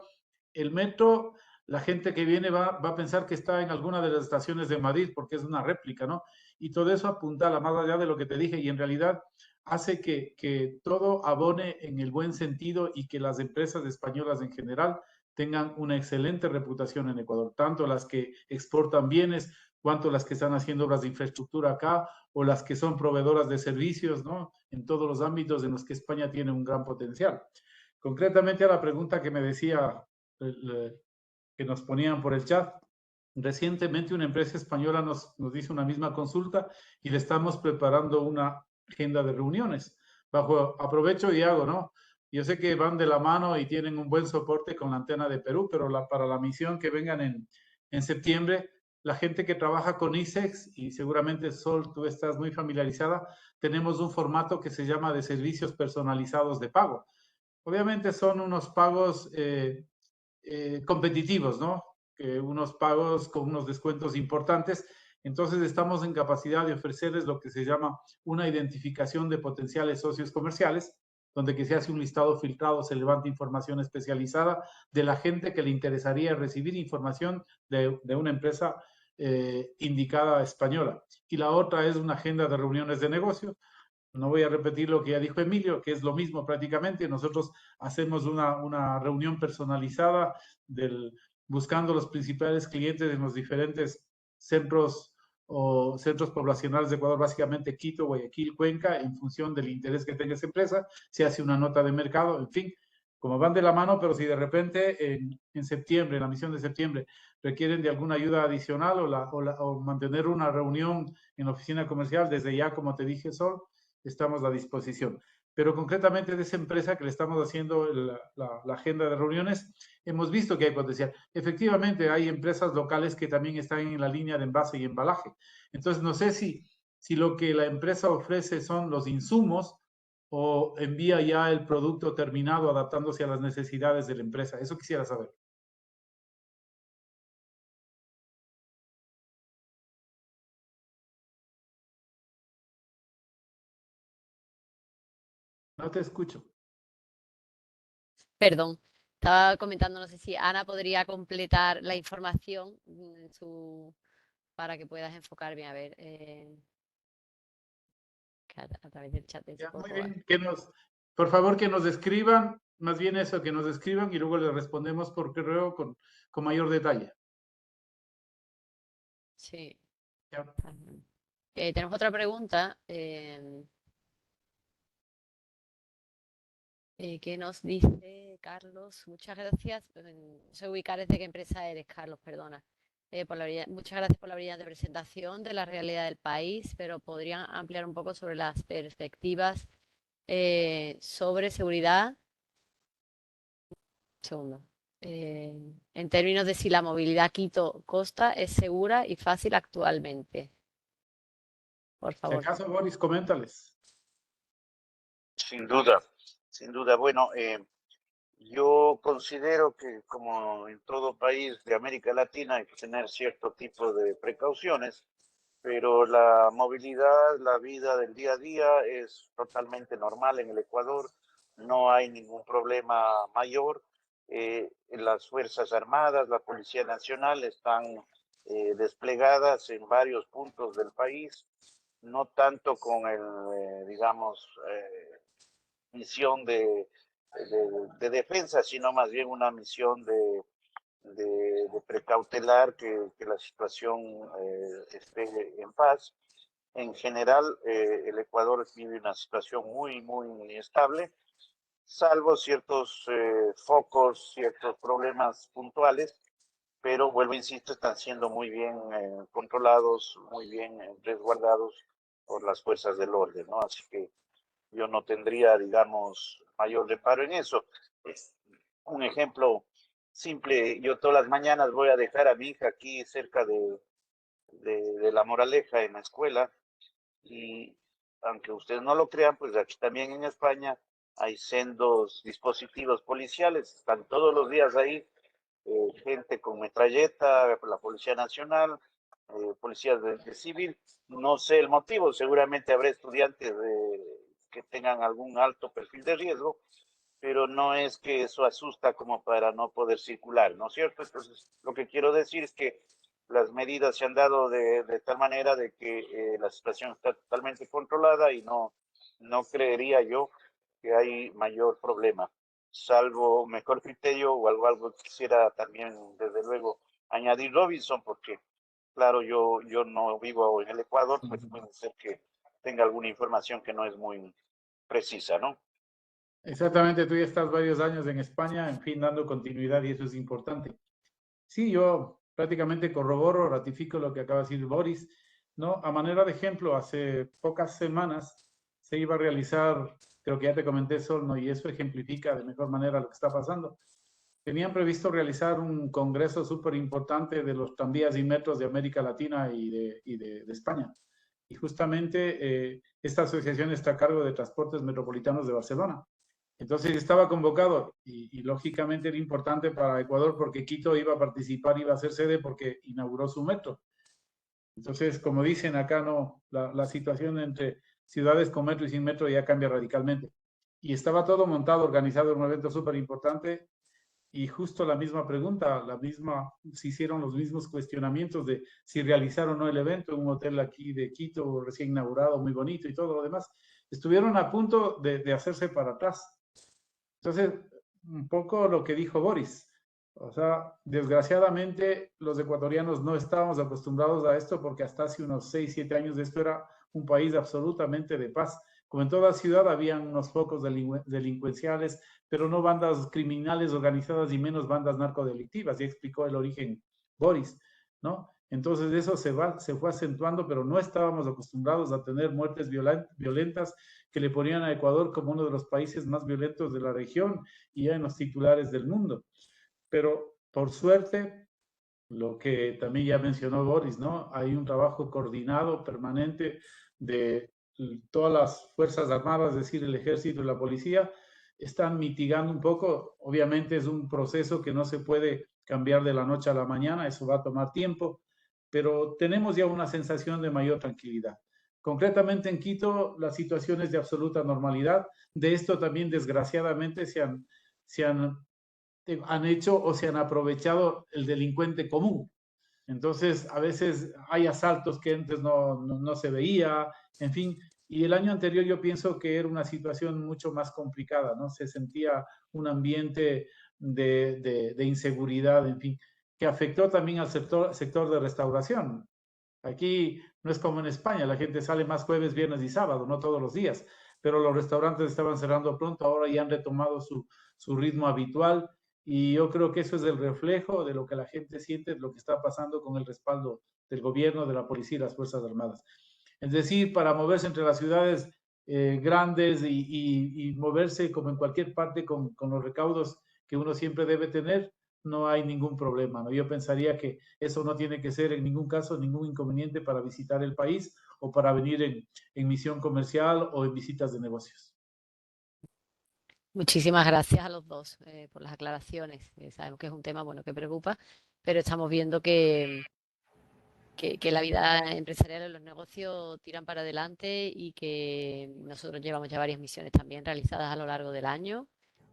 el metro, la gente que viene va a pensar que está en alguna de las estaciones de Madrid porque es una réplica, ¿no? Y todo eso apuntala más allá de lo que te dije y en realidad hace que todo abone en el buen sentido y que las empresas españolas en general tengan una excelente reputación en Ecuador, tanto las que exportan bienes cuanto las que están haciendo obras de infraestructura acá o las que son proveedoras de servicios, ¿no? En todos los ámbitos en los que España tiene un gran potencial. Concretamente a la pregunta que me decía, que nos ponían por el chat, recientemente una empresa española nos hizo una misma consulta y le estamos preparando una agenda de reuniones. Aprovecho y hago, ¿no? Yo sé que van de la mano y tienen un buen soporte con la antena de Perú, pero para la misión que vengan en septiembre, la gente que trabaja con ISEX, y seguramente Sol, tú estás muy familiarizada, tenemos un formato que se llama de servicios personalizados de pago. Obviamente son unos pagos competitivos, ¿no? Unos pagos con unos descuentos importantes. Entonces estamos en capacidad de ofrecerles lo que se llama una identificación de potenciales socios comerciales, donde que se hace un listado filtrado, se levanta información especializada de la gente que le interesaría recibir información de una empresa indicada española. Y la otra es una agenda de reuniones de negocio. No voy a repetir lo que ya dijo Emilio, que es lo mismo prácticamente. Nosotros hacemos una reunión personalizada buscando los principales clientes en los diferentes centros o centros poblacionales de Ecuador, básicamente Quito, Guayaquil, Cuenca, en función del interés que tenga esa empresa, se hace una nota de mercado, en fin, como van de la mano, pero si de repente en septiembre, en la misión de septiembre, requieren de alguna ayuda adicional o mantener una reunión en la oficina comercial, desde ya, como te dije, Sol, estamos a disposición. Pero concretamente de esa empresa que le estamos haciendo la agenda de reuniones, hemos visto que hay potencial. Efectivamente, hay empresas locales que también están en la línea de envase y embalaje. Entonces, no sé si lo que la empresa ofrece son los insumos o envía ya el producto terminado adaptándose a las necesidades de la empresa. Eso quisiera saber. No te escucho. Perdón, estaba comentando, no sé si Ana podría completar la información para que puedas enfocar bien. A ver, a través del chat. Ya, muy bien, por favor, que nos escriban, más bien eso, que nos escriban y luego les respondemos por correo con mayor detalle. Sí. Ya. Tenemos otra pregunta. ¿Qué nos dice Carlos? Muchas gracias. No sé ubicar desde qué empresa eres, Carlos, perdona. Muchas gracias por la brillante presentación de la realidad del país, pero podrían ampliar un poco sobre las perspectivas sobre seguridad. Segundo. En términos de si la movilidad Quito-Costa es segura y fácil actualmente. Por Si favor. acaso, Boris, coméntales. Sin duda, sin duda. Bueno, yo considero que como en todo país de América Latina hay que tener cierto tipo de precauciones, pero la movilidad, la vida del día a día es totalmente normal en el Ecuador, no hay ningún problema mayor. Las Fuerzas Armadas, la Policía Nacional están desplegadas en varios puntos del país, no tanto con digamos, misión de defensa, sino más bien una misión de precautelar que la situación esté en paz. En general, el Ecuador vive una situación muy estable, salvo ciertos focos, ciertos problemas puntuales, pero vuelvo, insisto, están siendo muy bien controlados, muy bien resguardados por las fuerzas del orden, ¿no? Así que yo no tendría, digamos, mayor reparo en eso. Un ejemplo simple, yo todas las mañanas voy a dejar a mi hija aquí cerca de La Moraleja en la escuela y aunque ustedes no lo crean, pues aquí también en España hay sendos dispositivos policiales, están todos los días ahí, gente con metralleta, la Policía Nacional, policías de civil, no sé el motivo, seguramente habrá estudiantes que tengan algún alto perfil de riesgo, pero no es que eso asusta como para no poder circular, ¿no es cierto? Entonces, lo que quiero decir es que las medidas se han dado de tal manera de que la situación está totalmente controlada y no creería yo que hay mayor problema, salvo mejor criterio o algo que quisiera también, desde luego, añadir Robinson, porque claro, yo no vivo en el Ecuador, pues puede ser que tenga alguna información que no es muy precisa, ¿no? Exactamente, tú ya estás varios años en España, en fin, dando continuidad y eso es importante. Sí, yo prácticamente corroboro, ratifico lo que acaba de decir Boris, ¿no? A manera de ejemplo, hace pocas semanas se iba a realizar, creo que ya te comenté, Sol, ¿no? Y eso ejemplifica de mejor manera lo que está pasando. Tenían previsto realizar un congreso súper importante de los tranvías y metros de América Latina y de España. Y justamente esta asociación está a cargo de Transportes Metropolitanos de Barcelona. Entonces estaba convocado y lógicamente era importante para Ecuador porque Quito iba a participar, iba a ser sede porque inauguró su metro. Entonces, como dicen acá, no, la situación entre ciudades con metro y sin metro ya cambia radicalmente. Y estaba todo montado, organizado en un evento súper importante y justo la misma pregunta, se hicieron los mismos cuestionamientos de si realizar o no el evento en un hotel aquí de Quito, recién inaugurado, muy bonito y todo lo demás. Estuvieron a punto de hacerse para atrás. Entonces, un poco lo que dijo Boris, O sea, desgraciadamente los ecuatorianos no estábamos acostumbrados a esto porque hasta hace unos 6, 7 años esto era un país absolutamente de paz. Como en toda ciudad habían unos focos delincuenciales, pero no bandas criminales organizadas y menos bandas narcodelictivas. Ya explicó el origen Boris, ¿no? Entonces eso se fue acentuando, pero no estábamos acostumbrados a tener muertes violentas que le ponían a Ecuador como uno de los países más violentos de la región y en los titulares del mundo. Pero por suerte, lo que también ya mencionó Boris, ¿no? Hay un trabajo coordinado, permanente de todas las Fuerzas Armadas, es decir, el ejército y la policía, están mitigando un poco. Obviamente es un proceso que no se puede cambiar de la noche a la mañana, eso va a tomar tiempo, pero tenemos ya una sensación de mayor tranquilidad. Concretamente en Quito, la situación es de absoluta normalidad. De esto también, desgraciadamente, han hecho o se han aprovechado el delincuente común. Entonces, a veces hay asaltos que antes no se veía, en fin. Y el año anterior yo pienso que era una situación mucho más complicada, ¿no? Se sentía un ambiente de inseguridad, en fin, que afectó también al sector de restauración. Aquí no es como en España, la gente sale más jueves, viernes y sábado, no todos los días, pero los restaurantes estaban cerrando pronto, ahora ya han retomado su ritmo habitual y yo creo que eso es el reflejo de lo que la gente siente, de lo que está pasando con el respaldo del gobierno, de la policía y las Fuerzas Armadas. Es decir, para moverse entre las ciudades grandes y moverse como en cualquier parte con los recaudos que uno siempre debe tener, no hay ningún problema, ¿no? Yo pensaría que eso no tiene que ser en ningún caso ningún inconveniente para visitar el país o para venir en misión comercial o en visitas de negocios. Muchísimas gracias a los dos por las aclaraciones. Sabemos que es un tema bueno que preocupa, pero estamos viendo que la vida empresarial y los negocios tiran para adelante y que nosotros llevamos ya varias misiones también realizadas a lo largo del año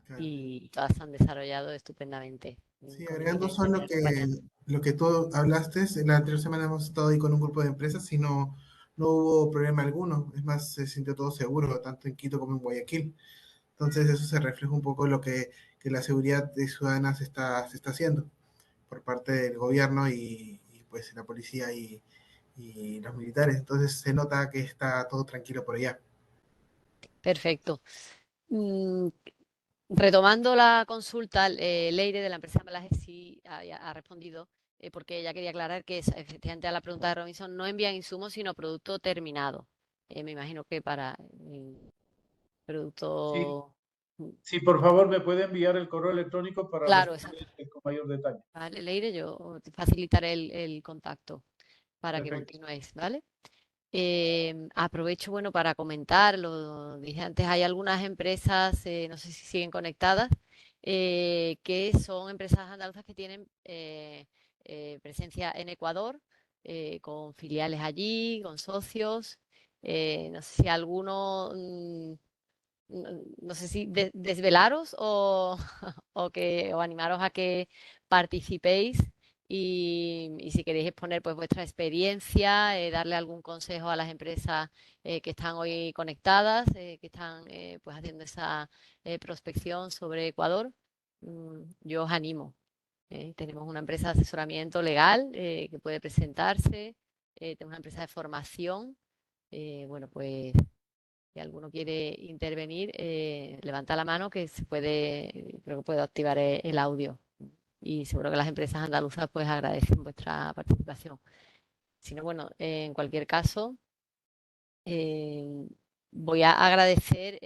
Claro. y todas se han desarrollado estupendamente. Sí, Con agregando independencia solo de la compañía. lo que tú hablaste, en la anterior semana hemos estado ahí con un grupo de empresas y no hubo problema alguno. Es más, se sintió todo seguro, tanto en Quito como en Guayaquil. Entonces eso se refleja un poco lo que la seguridad de ciudadanas se está haciendo por parte del gobierno pues la policía y los militares. Entonces se nota que está todo tranquilo por allá. Perfecto. Mm, Retomando la consulta, Leire de la empresa Embalaje sí ha respondido, porque ella quería aclarar que efectivamente a la pregunta de Robinson no envían insumos, sino producto terminado. Me imagino que para Sí, producto... sí, por favor, me puede enviar el correo electrónico para Claro, responder exacto. con mayor detalle. Vale, Leire, yo te facilitaré el contacto para que Perfecto. continuéis, ¿vale? Aprovecho, bueno, para comentar, lo dije antes, hay algunas empresas, no sé si siguen conectadas, que son empresas andaluzas que tienen presencia en Ecuador, con filiales allí, con socios. No sé si alguno, no sé si desvelaros o animaros a que participéis y si queréis exponer pues vuestra experiencia, darle algún consejo a las empresas que están hoy conectadas, que están pues haciendo esa prospección sobre Ecuador, yo os animo. Tenemos una empresa de asesoramiento legal que puede presentarse, tenemos una empresa de formación. Bueno, pues si alguno quiere intervenir, levanta la mano que se puede, creo que puedo activar el audio. Y seguro que las empresas andaluzas pues agradecen vuestra participación. Si no, bueno, en cualquier caso, eh, voy a agradecer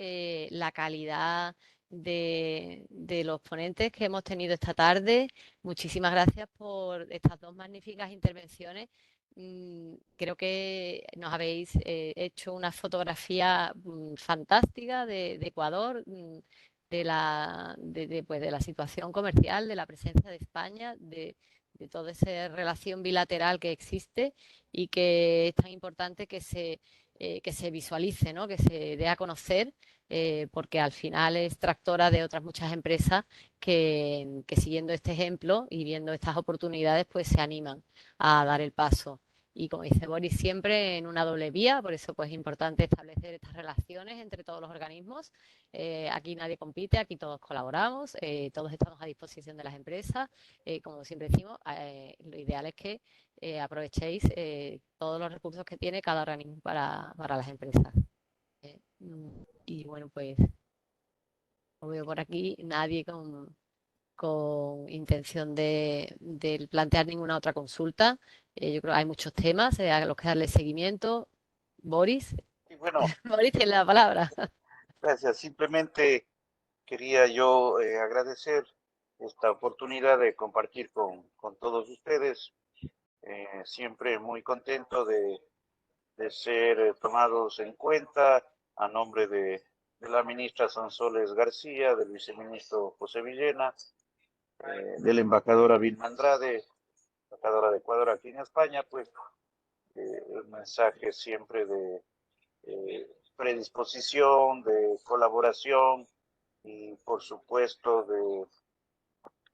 la calidad de los ponentes que hemos tenido esta tarde. Muchísimas gracias por estas dos magníficas intervenciones. Creo que nos habéis hecho una fotografía fantástica de Ecuador, pues, de la situación comercial, de la presencia de España, de toda esa relación bilateral que existe y que es tan importante que se visualice, ¿no? Que se dé a conocer, porque al final es tractora de otras muchas empresas que siguiendo este ejemplo y viendo estas oportunidades, pues se animan a dar el paso. Y como dice Boris, siempre en una doble vía, por eso pues es importante establecer estas relaciones entre todos los organismos. Aquí nadie compite, aquí todos colaboramos, todos estamos a disposición de las empresas. Como siempre decimos, lo ideal es que aprovechéis todos los recursos que tiene cada organismo para las empresas. Y bueno, pues no veo por aquí nadie con intención de plantear ninguna otra consulta. Yo creo que hay muchos temas a los que darle seguimiento. Boris, Y bueno, Boris tiene la palabra. gracias. Simplemente quería yo agradecer esta oportunidad de compartir con todos ustedes. Siempre muy contento de ser tomados en cuenta a nombre de la ministra Sonsoles García, del viceministro José Villena, de la embajadora Vilma Andrade, embajadora de Ecuador aquí en España, pues el mensaje siempre de predisposición, de colaboración y por supuesto de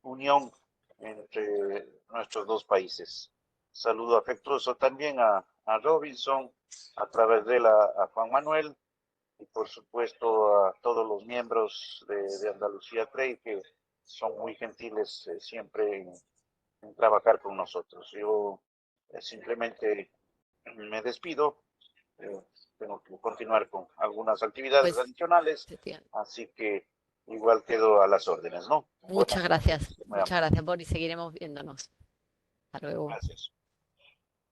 unión entre nuestros dos países. Saludo afectuoso también a Robinson, a través de a Juan Manuel y por supuesto a todos los miembros de Andalucía Trade que son muy gentiles siempre en trabajar con nosotros. Yo simplemente me despido. Tengo que continuar con algunas actividades Pues, adicionales, así que igual quedo a las órdenes, ¿no? Muchas gracias, Boris. Seguiremos viéndonos. Hasta luego. Gracias.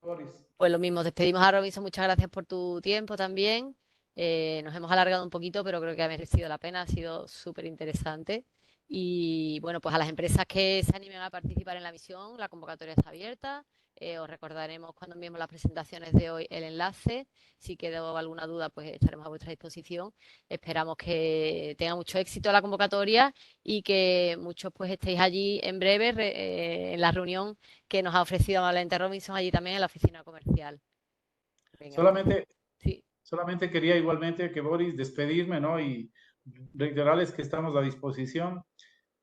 Boris. Pues lo mismo, despedimos a Robinson. Muchas gracias por tu tiempo también. Nos hemos alargado un poquito, pero creo que ha merecido la pena. Ha sido súper interesante. Y bueno, pues a las empresas que se animen a participar en la misión, la convocatoria está abierta. Os recordaremos cuando enviemos las presentaciones de hoy el enlace. Si quedó alguna duda, pues estaremos a vuestra disposición. Esperamos que tenga mucho éxito la convocatoria y que muchos pues estéis allí en breve en la reunión que nos ha ofrecido amablemente Robinson allí también en la oficina comercial. Venga, solamente quería igualmente que Boris despedirme, ¿no? Y reiterarles que estamos a disposición.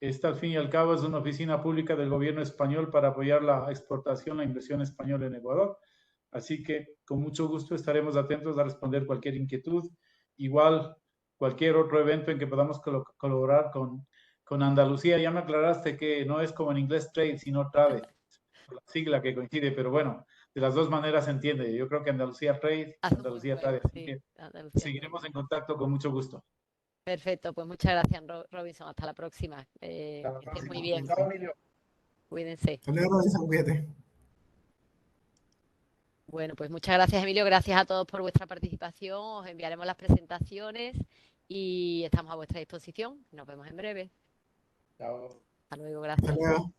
Esta, al fin y al cabo, es una oficina pública del gobierno español para apoyar la exportación, la inversión española en Ecuador. Así que con mucho gusto estaremos atentos a responder cualquier inquietud. Igual, cualquier otro evento en que podamos colaborar con Andalucía. Ya me aclaraste que no es como en inglés trade, sino trade, la sigla que coincide, pero bueno, de las dos maneras se entiende. Yo creo que Andalucía Trade, Andalucía Trade. Así que seguiremos en contacto con mucho gusto. Perfecto, pues muchas gracias, Robinson. Hasta la próxima. Que estés muy bien. Cuídense. Hasta luego, Robinson, cuídate. Bueno, pues muchas gracias, Emilio. Gracias a todos por vuestra participación. Os enviaremos las presentaciones y estamos a vuestra disposición. Nos vemos en breve. Chao. Hasta luego, gracias. Hasta luego.